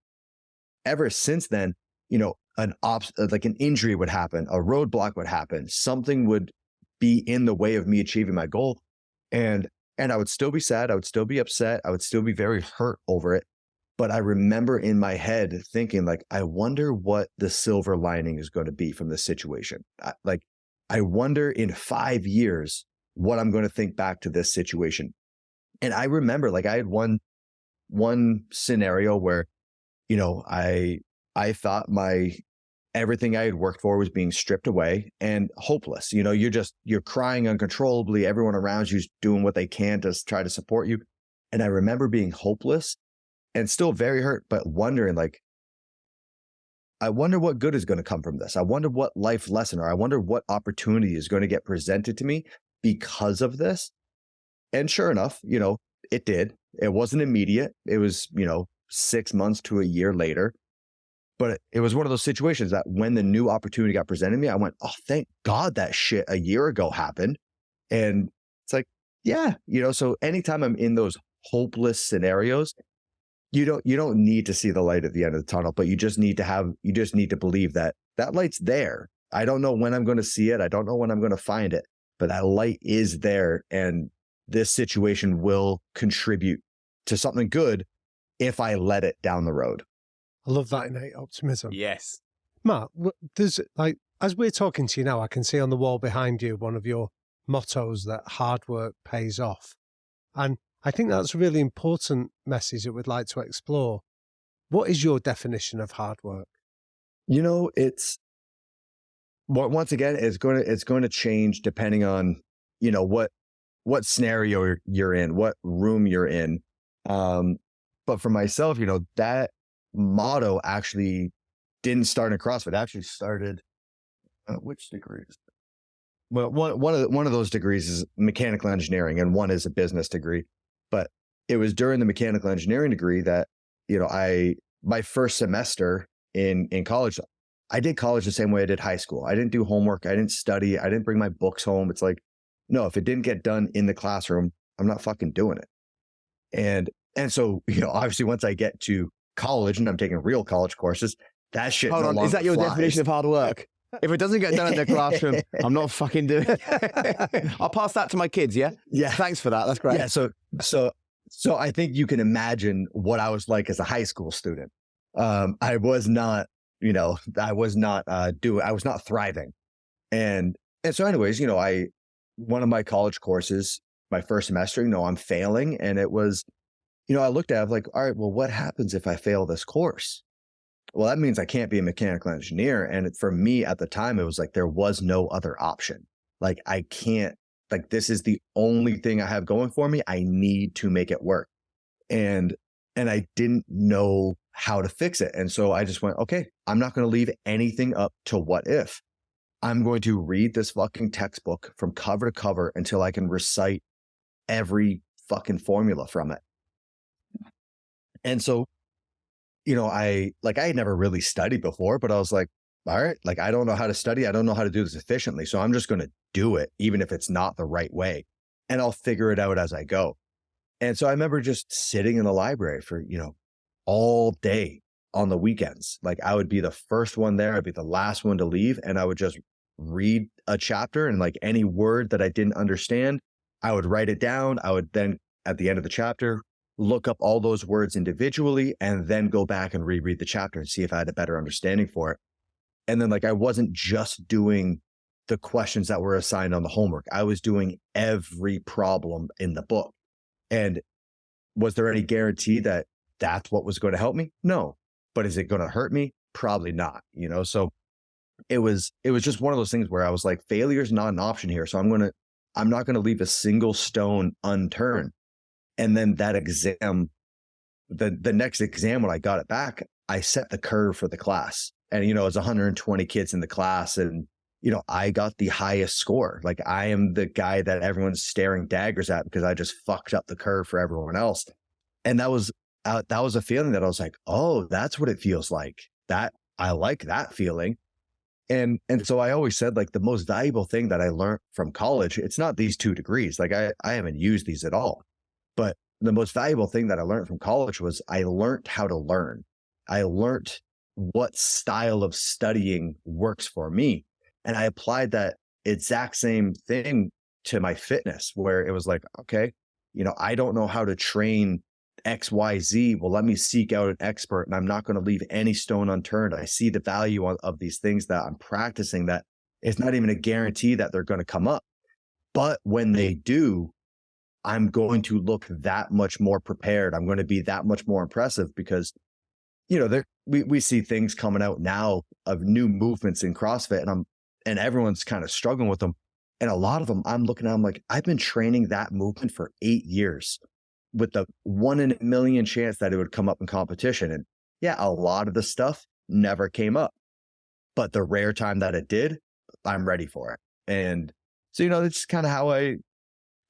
ever since then, like an injury would happen, a roadblock would happen, something would be in the way of me achieving my goal. And I would still be sad. I would still be upset. I would still be very hurt over it. But I remember in my head thinking like, I wonder what the silver lining is going to be from this situation. I wonder in 5 years what I'm going to think back to this situation. And I remember like I had one scenario where, I thought everything I had worked for was being stripped away and hopeless. You're crying uncontrollably. Everyone around you's doing what they can to try to support you. And I remember being hopeless and still very hurt, but wondering like, I wonder what good is going to come from this. I wonder what life lesson, or I wonder what opportunity is going to get presented to me because of this. And sure enough, it did. It wasn't immediate. It was, 6 months to a year later. But it was one of those situations that when the new opportunity got presented to me, I went, oh, thank God that shit a year ago happened. And it's like, yeah, so anytime I'm in those hopeless scenarios, you don't need to see the light at the end of the tunnel, but you just need to believe that light's there. I don't know when I'm going to see it. I don't know when I'm going to find it, but that light is there. And this situation will contribute to something good if I let it down the road. I love that innate optimism. Yes. Matt, there's as we're talking to you now, I can see on the wall behind you one of your mottos that hard work pays off. And I think that's a really important message that we'd like to explore. What is your definition of hard work? It's once again, it's going to change depending on, what scenario you're in, what room you're in. But for myself, that motto actually didn't start in CrossFit. It actually started, which degrees? Well, one of those degrees is mechanical engineering, and one is a business degree. But it was during the mechanical engineering degree that, my first semester in college, I did college the same way I did high school. I didn't do homework. I didn't study. I didn't bring my books home. It's like, no, if it didn't get done in the classroom, I'm not fucking doing it. And so, obviously once I get to college and I'm taking real college courses, that shit Hold on, is that your definition of hard work? If it doesn't get done in the classroom, I'm not fucking doing it. I'll pass that to my kids, yeah? Yeah. Thanks for that. That's great. Yeah, so I think you can imagine what I was like as a high school student. I was not thriving. And so anyways, one of my college courses, my first semester, I'm failing. And it was, I looked at it like, all right, well, what happens if I fail this course? Well, that means I can't be a mechanical engineer. And for me at the time, it was like, there was no other option. Like, I can't, like, this is the only thing I have going for me. I need to make it work. And I didn't know how to fix it. And so I just went, okay, I'm not going to leave anything up to what if. I'm going to read this fucking textbook from cover to cover until I can recite every fucking formula from it. And so, I had never really studied before, but I was like, all right, like, I don't know how to study. I don't know how to do this efficiently. So I'm just going to do it, even if it's not the right way, and I'll figure it out as I go. And so I remember just sitting in the library for, all day on the weekends. Like, I would be the first one there. I'd be the last one to leave. And I would just read a chapter, and like any word that I didn't understand, I would write it down. I would then at the end of the chapter, look up all those words individually, and then go back and reread the chapter and see if I had a better understanding for it. And then, like, I wasn't just doing the questions that were assigned on the homework. I was doing every problem in the book. And was there any guarantee that that's what was going to help me? No. But is it going to hurt me? Probably not, So it was just one of those things where I was like, failure is not an option here. So I'm not going to leave a single stone unturned. And then that exam, the next exam, when I got it back, I set the curve for the class. And, it was 120 kids in the class. And, I got the highest score. Like, I am the guy that everyone's staring daggers at because I just fucked up the curve for everyone else. And that was a feeling that I was like, oh, that's what it feels like. That I like that feeling. And so I always said, like, the most valuable thing that I learned from college, it's not these 2 degrees. Like, I haven't used these at all. But the most valuable thing that I learned from college was I learned how to learn. I learned what style of studying works for me. And I applied that exact same thing to my fitness, where it was like, okay, I don't know how to train XYZ. Well, let me seek out an expert, and I'm not going to leave any stone unturned. I see the value of these things that I'm practicing, that it's not even a guarantee that they're going to come up. But when they do, I'm going to look that much more prepared. I'm going to be that much more impressive because, we see things coming out now of new movements in CrossFit, and everyone's kind of struggling with them. And a lot of them, I'm looking at them like, I've been training that movement for 8 years with the 1 in a million chance that it would come up in competition. And yeah, a lot of the stuff never came up. But the rare time that it did, I'm ready for it. And so, it's kind of how I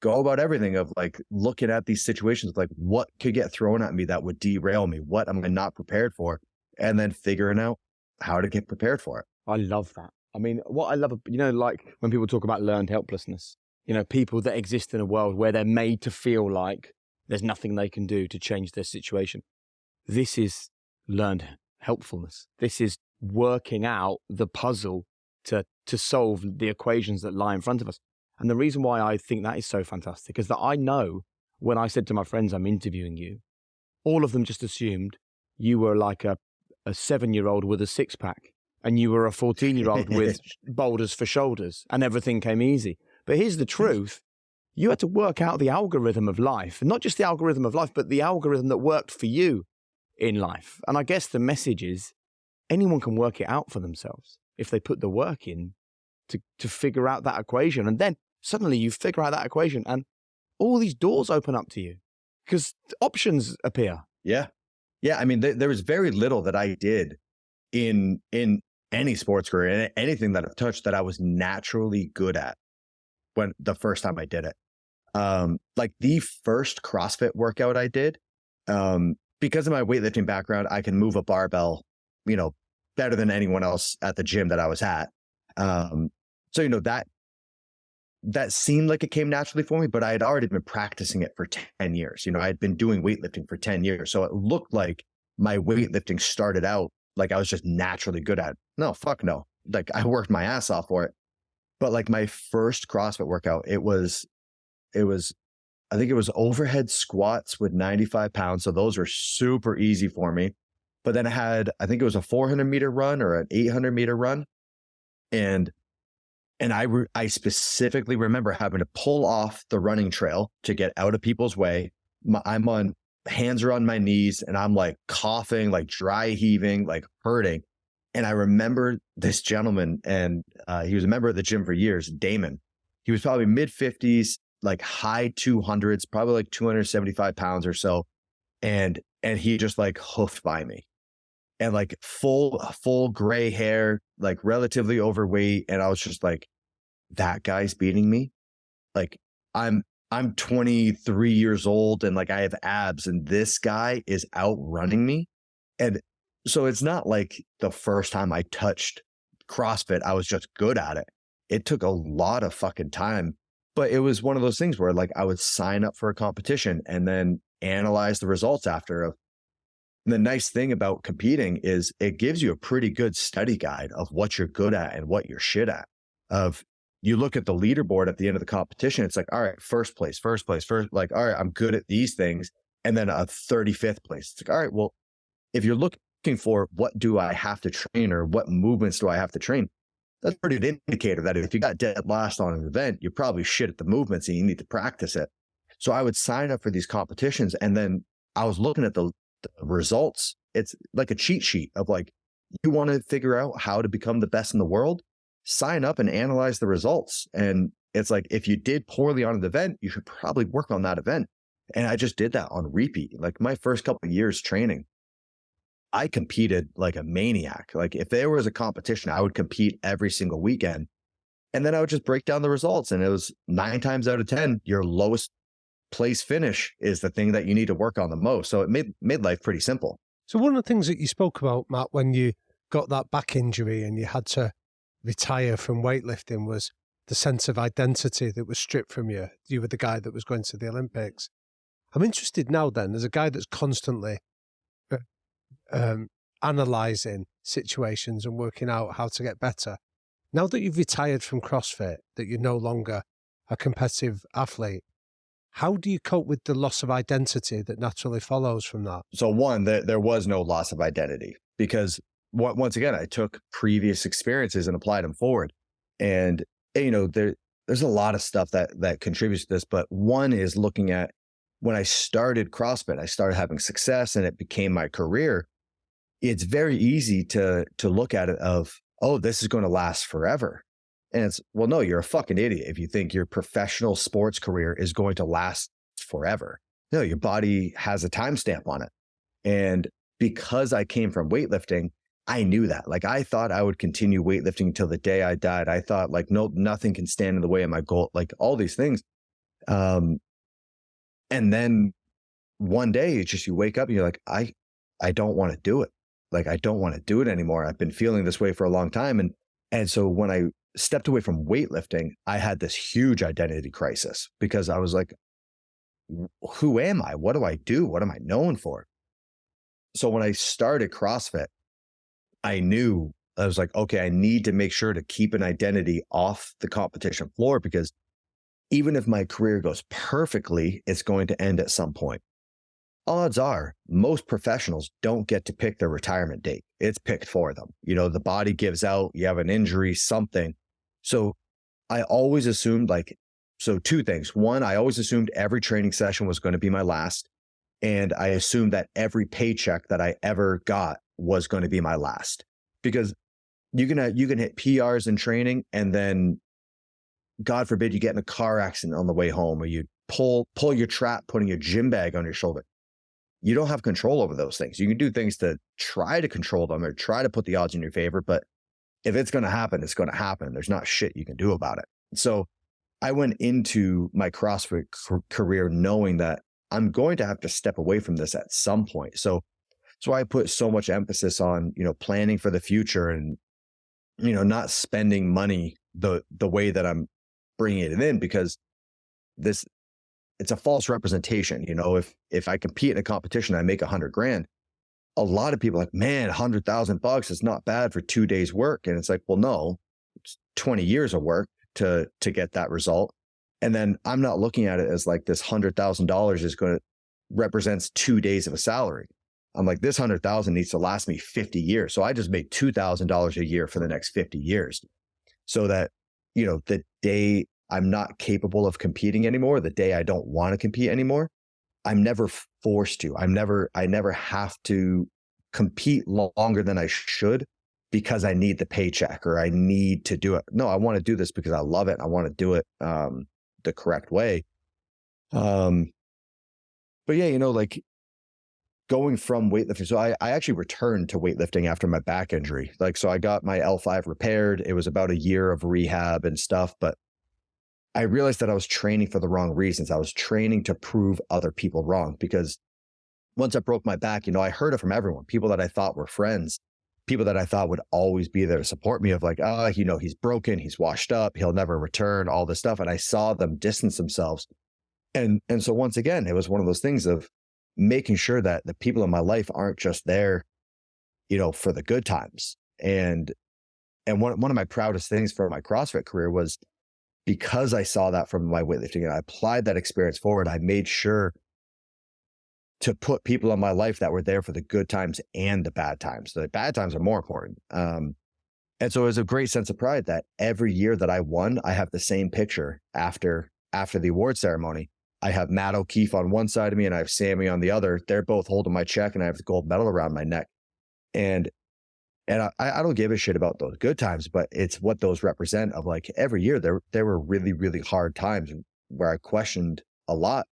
go about everything, of like looking at these situations, like what could get thrown at me that would derail me? What am I not prepared for? And then figuring out how to get prepared for it. I love that. I mean, what I love, like when people talk about learned helplessness, people that exist in a world where they're made to feel like there's nothing they can do to change their situation. This is learned helpfulness. This is working out the puzzle to solve the equations that lie in front of us. And the reason why I think that is so fantastic is that I know when I said to my friends, I'm interviewing you, all of them just assumed you were like a 7-year-old with a 6-pack and you were a 14-year-old with boulders for shoulders and everything came easy. But here's the truth. You had to work out the algorithm of life, and not just the algorithm of life, but the algorithm that worked for you in life. And I guess the message is anyone can work it out for themselves if they put the work in to figure out that equation. And then suddenly you figure out that equation and all these doors open up to you because options appear. Yeah. Yeah. I mean, there was very little that I did in any sports career and anything that I've touched that I was naturally good at when the first time I did it. Like the first CrossFit workout I did, because of my weightlifting background, I can move a barbell, better than anyone else at the gym that I was at. So, that seemed like it came naturally for me, but I had already been practicing it for 10 years. I had been doing weightlifting for 10 years. So it looked like my weightlifting started out like I was just naturally good at it. No, fuck no. Like I worked my ass off for it. But like my first CrossFit workout, it was, I think it was overhead squats with 95 pounds. So those were super easy for me. But then I think it was a 400-meter run or an 800-meter run. And I specifically remember having to pull off the running trail to get out of people's way. Hands are on my knees and I'm like coughing, like dry heaving, like hurting. And I remember this gentleman, and he was a member of the gym for years, Damon. He was probably mid-50s, like high 200s, probably like 275 pounds or so. And he just like hoofed by me. And like full gray hair, like relatively overweight. And I was just like, that guy's beating me. Like I'm 23 years old and like I have abs and this guy is outrunning me. And so it's not like the first time I touched CrossFit, I was just good at it. It took a lot of fucking time, but it was one of those things where like I would sign up for a competition and then analyze the results after. The nice thing about competing is it gives you a pretty good study guide of what you're good at and what you're shit at. You look at the leaderboard at the end of the competition, it's like, all right, first place, like, all right, I'm good at these things. And then a 35th place. It's like, all right, well, if you're looking for what do I have to train or what movements do I have to train, that's a pretty good indicator that if you got dead last on an event, you're probably shit at the movements and you need to practice it. So I would sign up for these competitions and then I was looking at the results. It's like a cheat sheet of like, you want to figure out how to become the best in the world, sign up and analyze the results. And it's like, if you did poorly on an event, you should probably work on that event. And I just did that on repeat. Like my first couple of years training, I competed like a maniac. Like if there was a competition, I would compete every single weekend. And then I would just break down the results. And it was 9 times out of 10, your lowest place finish is the thing that you need to work on the most. So it made life pretty simple. So one of the things that you spoke about, Matt, when you got that back injury and you had to retire from weightlifting was the sense of identity that was stripped from you. You were the guy that was going to the Olympics. I'm interested now then, as a guy that's constantly analysing situations and working out how to get better. Now that you've retired from CrossFit, that you're no longer a competitive athlete, how do you cope with the loss of identity that naturally follows from that? So one, there was no loss of identity because once again, I took previous experiences and applied them forward. And, there's a lot of stuff that contributes to this, but one is looking at when I started CrossFit, I started having success and it became my career. It's very easy to look at it of, oh, this is going to last forever. And it's, well, no, you're a fucking idiot if you think your professional sports career is going to last forever. No, your body has a timestamp on it. And because I came from weightlifting, I knew that. Like, I thought I would continue weightlifting until the day I died. I thought like, nope, nothing can stand in the way of my goal, like all these things. And then one day it's just, you wake up and you're like, I don't want to do it. Like, I don't want to do it anymore. I've been feeling this way for a long time. And so when I stepped away from weightlifting, I had this huge identity crisis, because I was like, who am I? What do I do? What am I known for? So when I started CrossFit, I knew, I was like, okay, I need to make sure to keep an identity off the competition floor, because even if my career goes perfectly, it's going to end at some point. Odds are most professionals don't get to pick their retirement date. It's picked for them. You know, the body gives out, you have an injury, something. So I always assumed so two things. One, I always assumed every training session was going to be my last. And I assumed that every paycheck that I ever got was going to be my last, because you can hit PRs in training, and then God forbid you get in a car accident on the way home, or you pull your trap, putting your gym bag on your shoulder. You don't have control over those things. You can do things to try to control them or try to put the odds in your favor, but if it's going to happen, it's going to happen. There's not shit you can do about it. So I went into my CrossFit career knowing that I'm going to have to step away from this at some point. So I put so much emphasis on, planning for the future, and, not spending money the way that I'm bringing it in, because it's a false representation. If I compete in a competition, I make $100,000. A lot of people are like, man, $100,000 is not bad for 2 days work. And it's like, well, no, it's 20 years of work to get that result. And then I'm not looking at it as like this $100,000 is going to represents 2 days of a salary. I'm like, this 100,000 needs to last me 50 years. So I just made $2,000 a year for the next 50 years. So that, the day I'm not capable of competing anymore, the day I don't want to compete anymore, I'm never forced to. I never have to compete longer than I should because I need the paycheck or I need to do it. No, I want to do this because I love it. And I want to do it the correct way. But yeah, like going from weightlifting. So I actually returned to weightlifting after my back injury. So I got my L5 repaired. It was about a year of rehab and stuff, but I realized that I was training for the wrong reasons. I was training to prove other people wrong, because once I broke my back, I heard it from everyone, people that I thought were friends, people that I thought would always be there to support me, of like, he's broken, he's washed up, he'll never return, all this stuff. And I saw them distance themselves. And so once again, it was one of those things of making sure that the people in my life aren't just there, for the good times. And one of my proudest things for my CrossFit career was, because I saw that from my weightlifting and I applied that experience forward, I made sure to put people in my life that were there for the good times and the bad times. The bad times are more important. And so it was a great sense of pride that every year that I won, I have the same picture after the award ceremony. I have Matt O'Keefe on one side of me and I have Sammy on the other. They're both holding my check and I have the gold medal around my neck. And I don't give a shit about those good times, but it's what those represent, of like every year there were really, really hard times where I questioned a lot,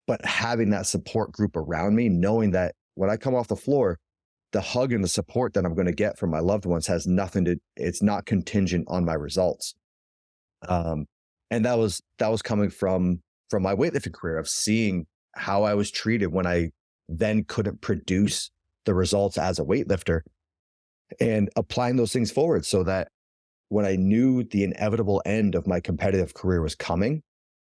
but having that support group around me, knowing that when I come off the floor, the hug and the support that I'm going to get from my loved ones has it's not contingent on my results. And that was coming from my weightlifting career, of seeing how I was treated when I then couldn't produce the results as a weightlifter, and applying those things forward so that when I knew the inevitable end of my competitive career was coming,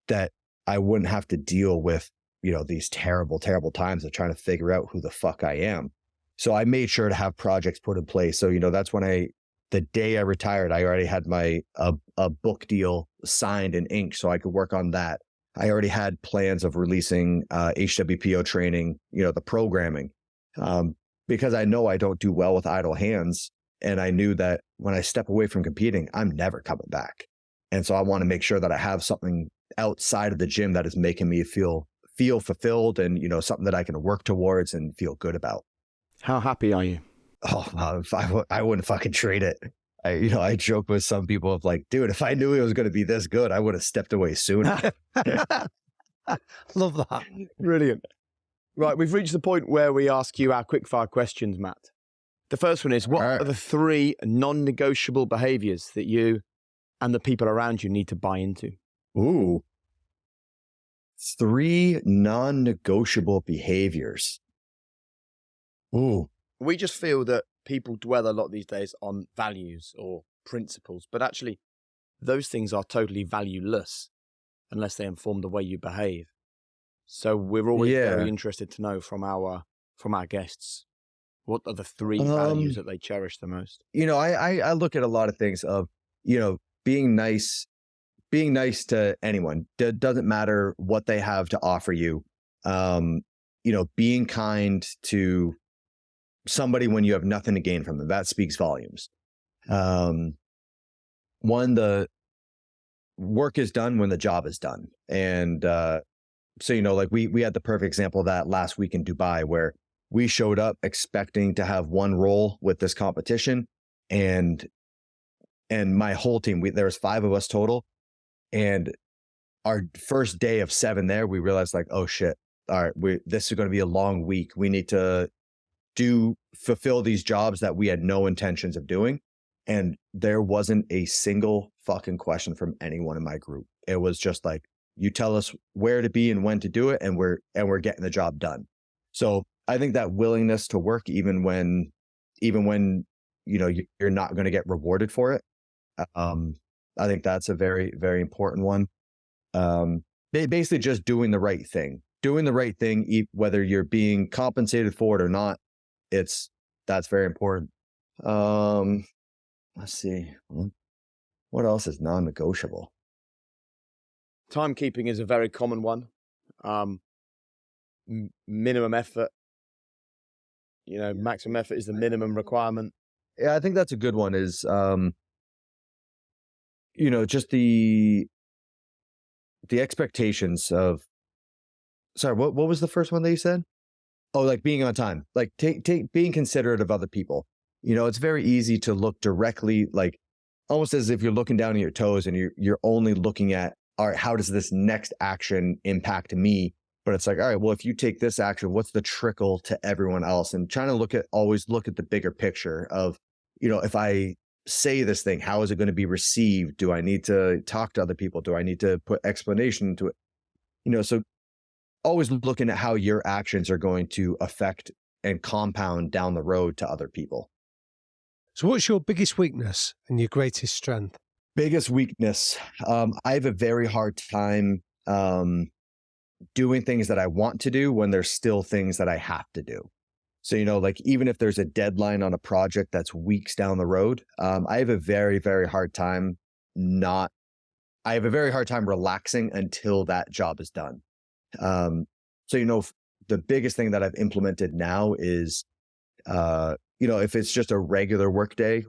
that I wouldn't have to deal with, these terrible, terrible times of trying to figure out who the fuck I am. So I made sure to have projects put in place. So, that's when the day I retired, I already had a book deal signed and inked so I could work on that. I already had plans of releasing HWPO training, the programming. Because I know I don't do well with idle hands. And I knew that when I step away from competing, I'm never coming back. And so I want to make sure that I have something outside of the gym that is making me feel fulfilled and, something that I can work towards and feel good about. How happy are you? Oh, I wouldn't fucking trade it. I joke with some people of like, dude, if I knew it was going to be this good, I would have stepped away sooner. Love that. Brilliant. Right, we've reached the point where we ask you our quickfire questions, Matt. The first one is, what are the 3 non-negotiable behaviors that you and the people around you need to buy into? Ooh. 3 non-negotiable behaviors. Ooh. We just feel that people dwell a lot these days on values or principles, but actually those things are totally valueless unless they inform the way you behave. So we're always very interested to know from our guests, what are the 3 values that they cherish the most? I look at a lot of things of, being nice to anyone. Doesn't matter what they have to offer you. Being kind to somebody when you have nothing to gain from them, that speaks volumes. The work is done when the job is done. And so, like we had the perfect example of that last week in Dubai, where we showed up expecting to have one role with this competition, and my whole team, there was 5 of us total. And our first day of 7 there, we realized like, oh shit, all right, this is going to be a long week. We need to fulfill these jobs that we had no intentions of doing. And there wasn't a single fucking question from anyone in my group. It was just like, you tell us where to be and when to do it, and we're getting the job done. So I think that willingness to work, even when you're not going to get rewarded for it. I think that's a very, very important one. Basically just doing the right thing, whether you're being compensated for it or not. That's very important. Let's see. What else is non-negotiable? Timekeeping is a very common one. Minimum effort. Maximum effort is the minimum requirement. Yeah, I think that's a good one, is, just the expectations of, sorry, what was the first one that you said? Oh, like being on time, like being considerate of other people. It's very easy to look directly, like almost as if you're looking down at your toes and you're only looking at, all right, how does this next action impact me? But it's like, all right, well, if you take this action, what's the trickle to everyone else? And trying to always look at the bigger picture of, if I say this thing, how is it going to be received? Do I need to talk to other people? Do I need to put explanation into it? So always looking at how your actions are going to affect and compound down the road to other people. So what's your biggest weakness and your greatest strength? Biggest weakness. I have a very hard time doing things that I want to do when there's still things that I have to do. So, like even if there's a deadline on a project that's weeks down the road, I have a very, very hard time relaxing until that job is done. So, the biggest thing that I've implemented now is, if it's just a regular work day,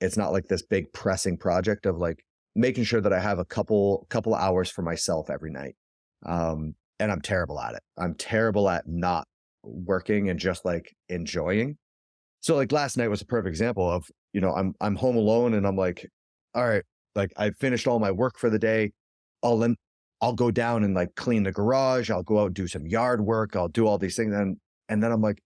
it's not like this big pressing project of like making sure that I have a couple hours for myself every night. And I'm terrible at it. I'm terrible at not working and just like enjoying. So like last night was a perfect example of, I'm home alone and I'm like, all right, like I finished all my work for the day. I'll go down and like clean the garage. I'll go out and do some yard work. I'll do all these things. And then I'm like,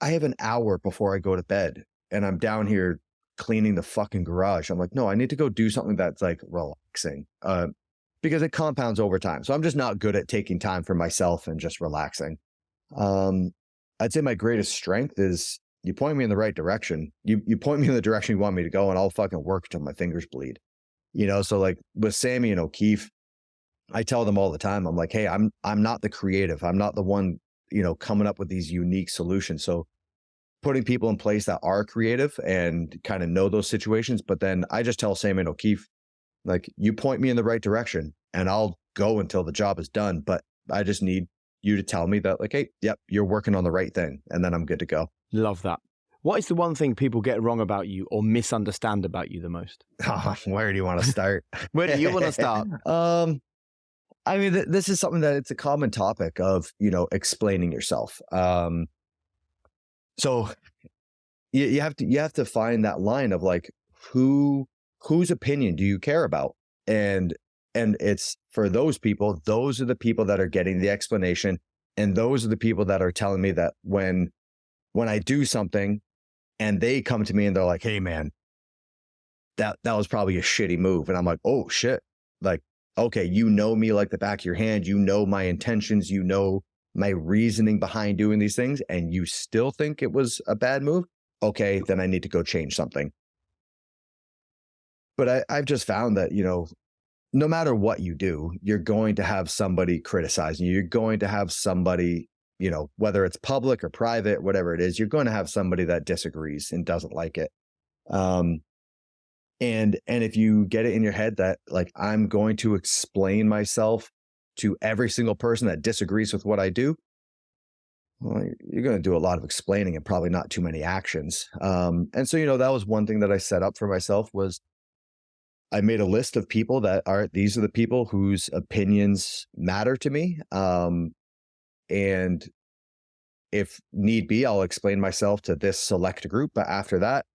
I have an hour before I go to bed and I'm down here cleaning the fucking garage. I'm like, no, I need to go do something that's like relaxing, because it compounds over time. So I'm just not good at taking time for myself and just relaxing. I'd say my greatest strength is you point me in the right direction. You point me in the direction you want me to go and I'll fucking work till my fingers bleed. So like with Sammy and O'Keefe, I tell them all the time, I'm like, hey, I'm not the creative. I'm not the one, coming up with these unique solutions. So putting people in place that are creative and kind of know those situations. But then I just tell Sammy and O'Keefe, like, you point me in the right direction and I'll go until the job is done. But I just need you to tell me that, like, hey, yep, you're working on the right thing. And then I'm good to go. Love that. What is the one thing people get wrong about you or misunderstand about you the most? Oh, where do you want to start? Where do you want to start? I mean, this is something that it's a common topic of, explaining yourself. So you have to find that line of like, whose opinion do you care about? And it's for those people, those are the people that are getting the explanation. And those are the people that are telling me that when I do something and they come to me and they're like, hey man, that was probably a shitty move. And I'm like, oh shit. Like, okay, you know me like the back of your hand, you know my intentions, you know my reasoning behind doing these things, and you still think it was a bad move. Okay, then I need to go change something. But I've just found that, no matter what you do, you're going to have somebody criticizing you. You're going to have somebody, whether it's public or private, whatever it is, you're going to have somebody that disagrees and doesn't like it. And if you get it in your head that like, I'm going to explain myself to every single person that disagrees with what I do, well, you're going to do a lot of explaining and probably not too many actions. And so, that was one thing that I set up for myself was I made a list of people these are the people whose opinions matter to me. And if need be, I'll explain myself to this select group. But after that,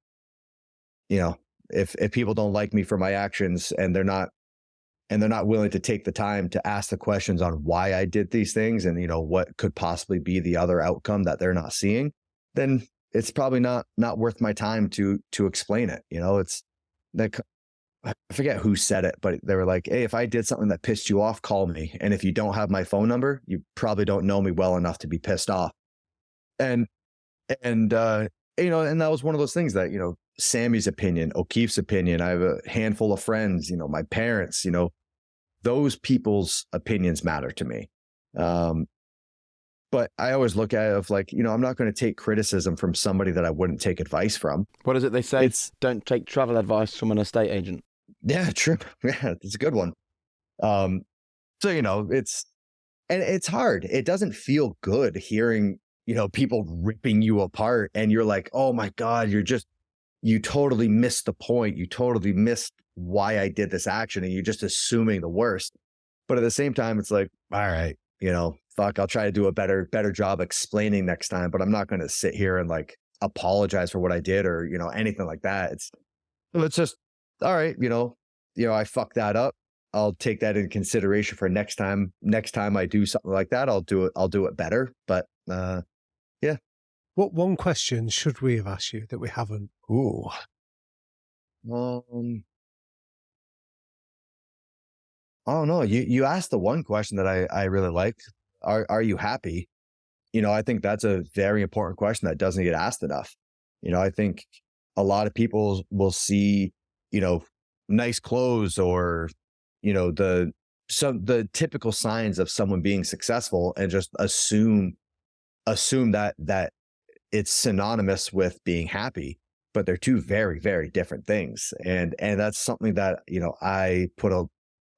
if people don't like me for my actions and they're not willing to take the time to ask the questions on why I did these things and, what could possibly be the other outcome that they're not seeing, then it's probably not worth my time to explain it. It's like, I forget who said it, but they were like, hey, if I did something that pissed you off, call me. And if you don't have my phone number, you probably don't know me well enough to be pissed off. And that was one of those things that, Sammy's opinion, O'Keefe's opinion, I have a handful of friends, my parents, those people's opinions matter to me. But I always look at it of like, I'm not going to take criticism from somebody that I wouldn't take advice from. What is it they say? Don't take travel advice from an estate agent. Yeah, true. Yeah, it's a good one. So, it's hard. It doesn't feel good hearing, people ripping you apart and you're like, oh my God, you totally missed the point. You totally missed why I did this action and you're just assuming the worst. But at the same time, it's like, all right, fuck, I'll try to do a better job explaining next time, but I'm not going to sit here and like apologize for what I did or, anything like that. It's just, all right, I fucked that up. I'll take that into consideration for next time. Next time I do something like that, I'll do it better. But yeah. What one question should we have asked you that we haven't? Ooh. I don't know. You asked the one question that I really liked. Are you happy? I think that's a very important question that doesn't get asked enough. I think a lot of people will see, nice clothes or, the typical signs of someone being successful and just assume that it's synonymous with being happy, but they're two very, very different things. And that's something that,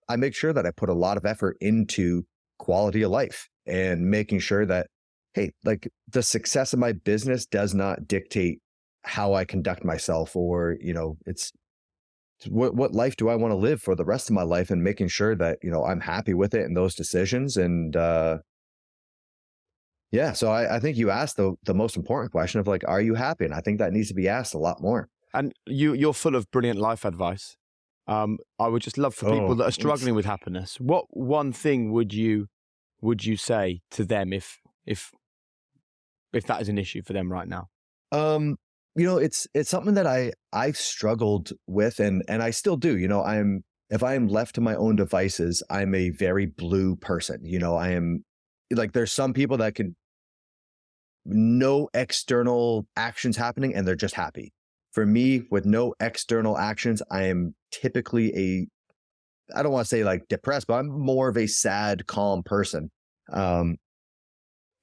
I make sure that I put a lot of effort into quality of life and making sure that, hey, like the success of my business does not dictate how I conduct myself or, it's what life do I want to live for the rest of my life and making sure that, I'm happy with it and those decisions. And, yeah, so I think you asked the most important question of like, are you happy? And I think that needs to be asked a lot more. And you're full of brilliant life advice. I would just love for people that are struggling with happiness. What one thing would you say to them if that is an issue for them right now? It's something that I struggled with and I still do. If I am left to my own devices, I'm a very blue person. I am like, there's some people that can no external actions happening and they're just happy. For me, with no external actions, I am typically I don't want to say like depressed, but I'm more of a sad, calm person. And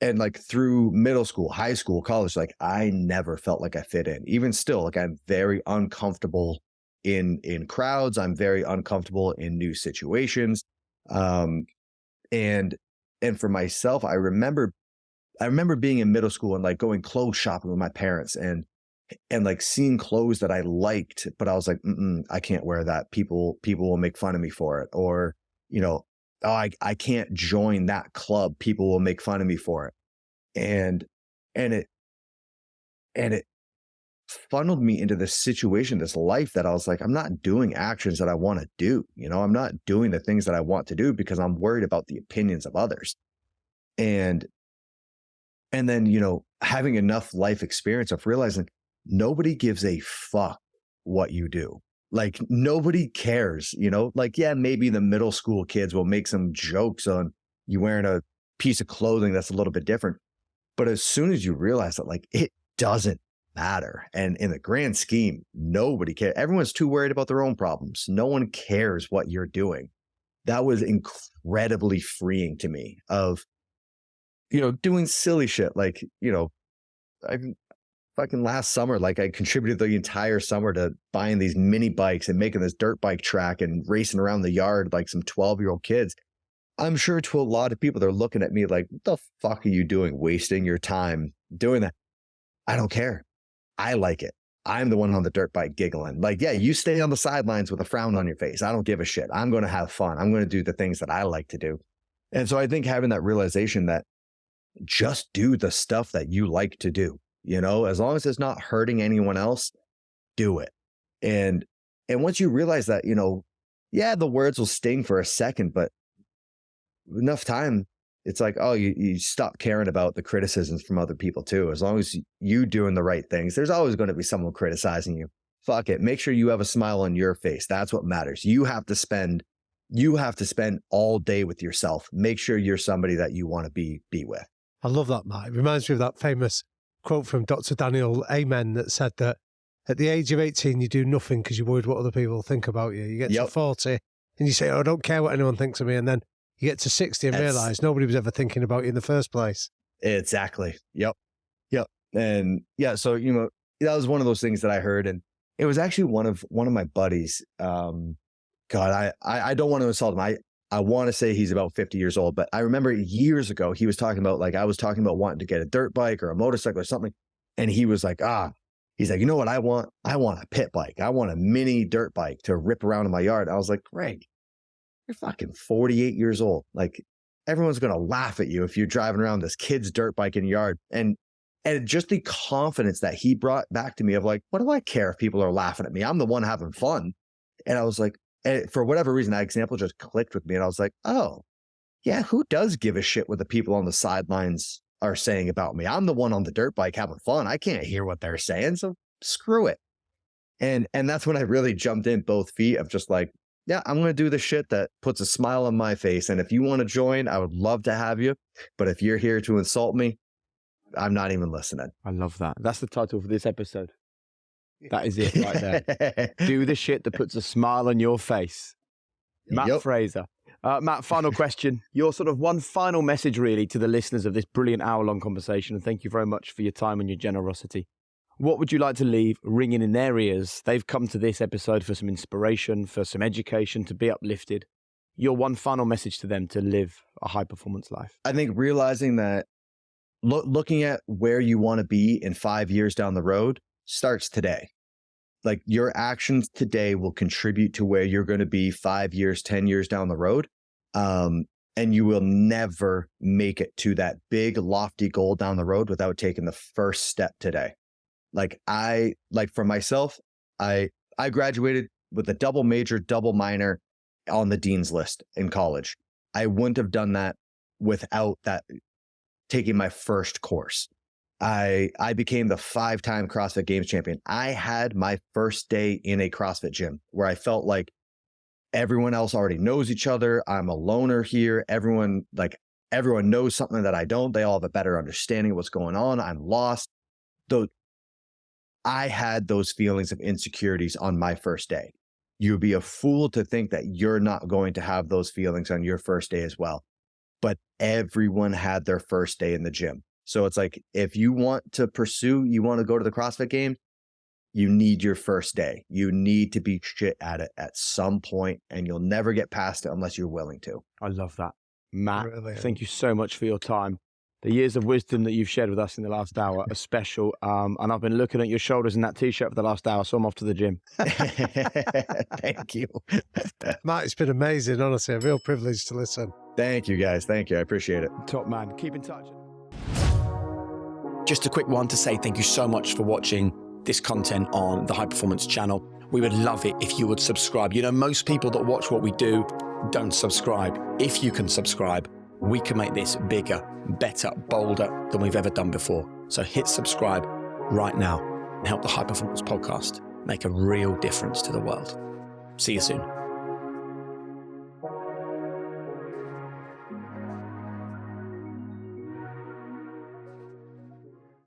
like through middle school, high school, college, like I never felt like I fit in. Even still, like I'm very uncomfortable in crowds. I'm very uncomfortable in new situations. And for myself, I remember being in middle school and like going clothes shopping with my parents and like seeing clothes that I liked, but I was like, I can't wear that. People will make fun of me for it. Or, I can't join that club. People will make fun of me for it. And it funneled me into this situation, this life that I was like, I'm not doing actions that I want to do. I'm not doing the things that I want to do because I'm worried about the opinions of others. And then, having enough life experience of realizing nobody gives a fuck what you do. Like nobody cares, like, yeah, maybe the middle school kids will make some jokes on you wearing a piece of clothing that's a little bit different. But as soon as you realize that, like, it doesn't matter. And in the grand scheme, nobody cares. Everyone's too worried about their own problems. No one cares what you're doing. That was incredibly freeing to me of, doing silly shit. Like, I fucking last summer, like I contributed the entire summer to buying these mini bikes and making this dirt bike track and racing around the yard like some 12-year-old kids. I'm sure to a lot of people, they're looking at me like, what the fuck are you doing? Wasting your time doing that. I don't care. I like it. I'm the one on the dirt bike giggling. Like, yeah, you stay on the sidelines with a frown on your face. I don't give a shit. I'm going to have fun. I'm going to do the things that I like to do. And so I think having that realization that just do the stuff that you like to do, as long as it's not hurting anyone else, do it. And once you realize that, yeah, the words will sting for a second, but enough time, it's like, oh, you stop caring about the criticisms from other people too. As long as you doing the right things, there's always going to be someone criticizing you. Fuck it. Make sure you have a smile on your face. That's what matters. You have to spend all day with yourself. Make sure you're somebody that you want to be with. I love that, Matt. It reminds me of that famous quote from Dr. Daniel Amen that said that at the age of 18, you do nothing because you're worried what other people think about you. You get to 40 and you say, oh, I don't care what anyone thinks of me. And then you get to 60 and realize nobody was ever thinking about you in the first place. Exactly. Yep. And yeah, so, that was one of those things that I heard. And it was actually one of my buddies. God, I don't want to insult him. I want to say he's about 50 years old, but I remember years ago, he was talking about, like, I was talking about wanting to get a dirt bike or a motorcycle or something. And he was like, he's like, you know what I want? I want a pit bike. I want a mini dirt bike to rip around in my yard. I was like, Greg, you're fucking 48 years old. Like, everyone's going to laugh at you if you're driving around this kid's dirt bike in your yard. And just the confidence that he brought back to me of like, what do I care if people are laughing at me? I'm the one having fun. And I was like, and for whatever reason, that example just clicked with me. And I was like, oh, yeah, who does give a shit what the people on the sidelines are saying about me? I'm the one on the dirt bike having fun. I can't hear what they're saying, so screw it. And that's when I really jumped in both feet of just like, yeah, I'm going to do the shit that puts a smile on my face. And if you want to join, I would love to have you. But if you're here to insult me, I'm not even listening. I love that. That's the title for this episode. That is it right there. Do the shit that puts a smile on your face. Matt Fraser. Matt, final question. Your sort of one final message really to the listeners of this brilliant hour-long conversation. And thank you very much for your time and your generosity. What would you like to leave ringing in their ears? They've come to this episode for some inspiration, for some education, to be uplifted. Your one final message to them to live a high-performance life. I think realizing that looking at where you want to be in 5 years down the road starts today. Like, your actions today will contribute to where you're going to be 5 years, 10 years down the road. And you will never make it to that big, lofty goal down the road without taking the first step today. For myself, I graduated with a double major, double minor on the dean's list in college. I wouldn't have done that without that taking my first course. I became the 5-time CrossFit Games champion. I had my first day in a CrossFit gym where I felt like everyone else already knows each other. I'm a loner here. Everyone knows something that I don't. They all have a better understanding of what's going on. I'm lost. Though I had those feelings of insecurities on my first day. You'd be a fool to think that you're not going to have those feelings on your first day as well. But everyone had their first day in the gym. So it's like, if you want to go to the CrossFit Games, you need your first day. You need to be shit at it at some point, and you'll never get past it unless you're willing to. I love that. Matt, thank you so much for your time. The years of wisdom that you've shared with us in the last hour are special. And I've been looking at your shoulders in that t-shirt for the last hour, so I'm off to the gym. Thank you. Matt, it's been amazing, honestly. A real privilege to listen. Thank you, guys. Thank you. I appreciate it. Top man. Keep in touch. Just a quick one to say thank you so much for watching this content on the High Performance channel. We would love it if you would subscribe. Most people that watch what we do don't subscribe. If you can subscribe, we can make this bigger, better, bolder than we've ever done before. So hit subscribe right now. and help the High Performance Podcast make a real difference to the world. See you soon.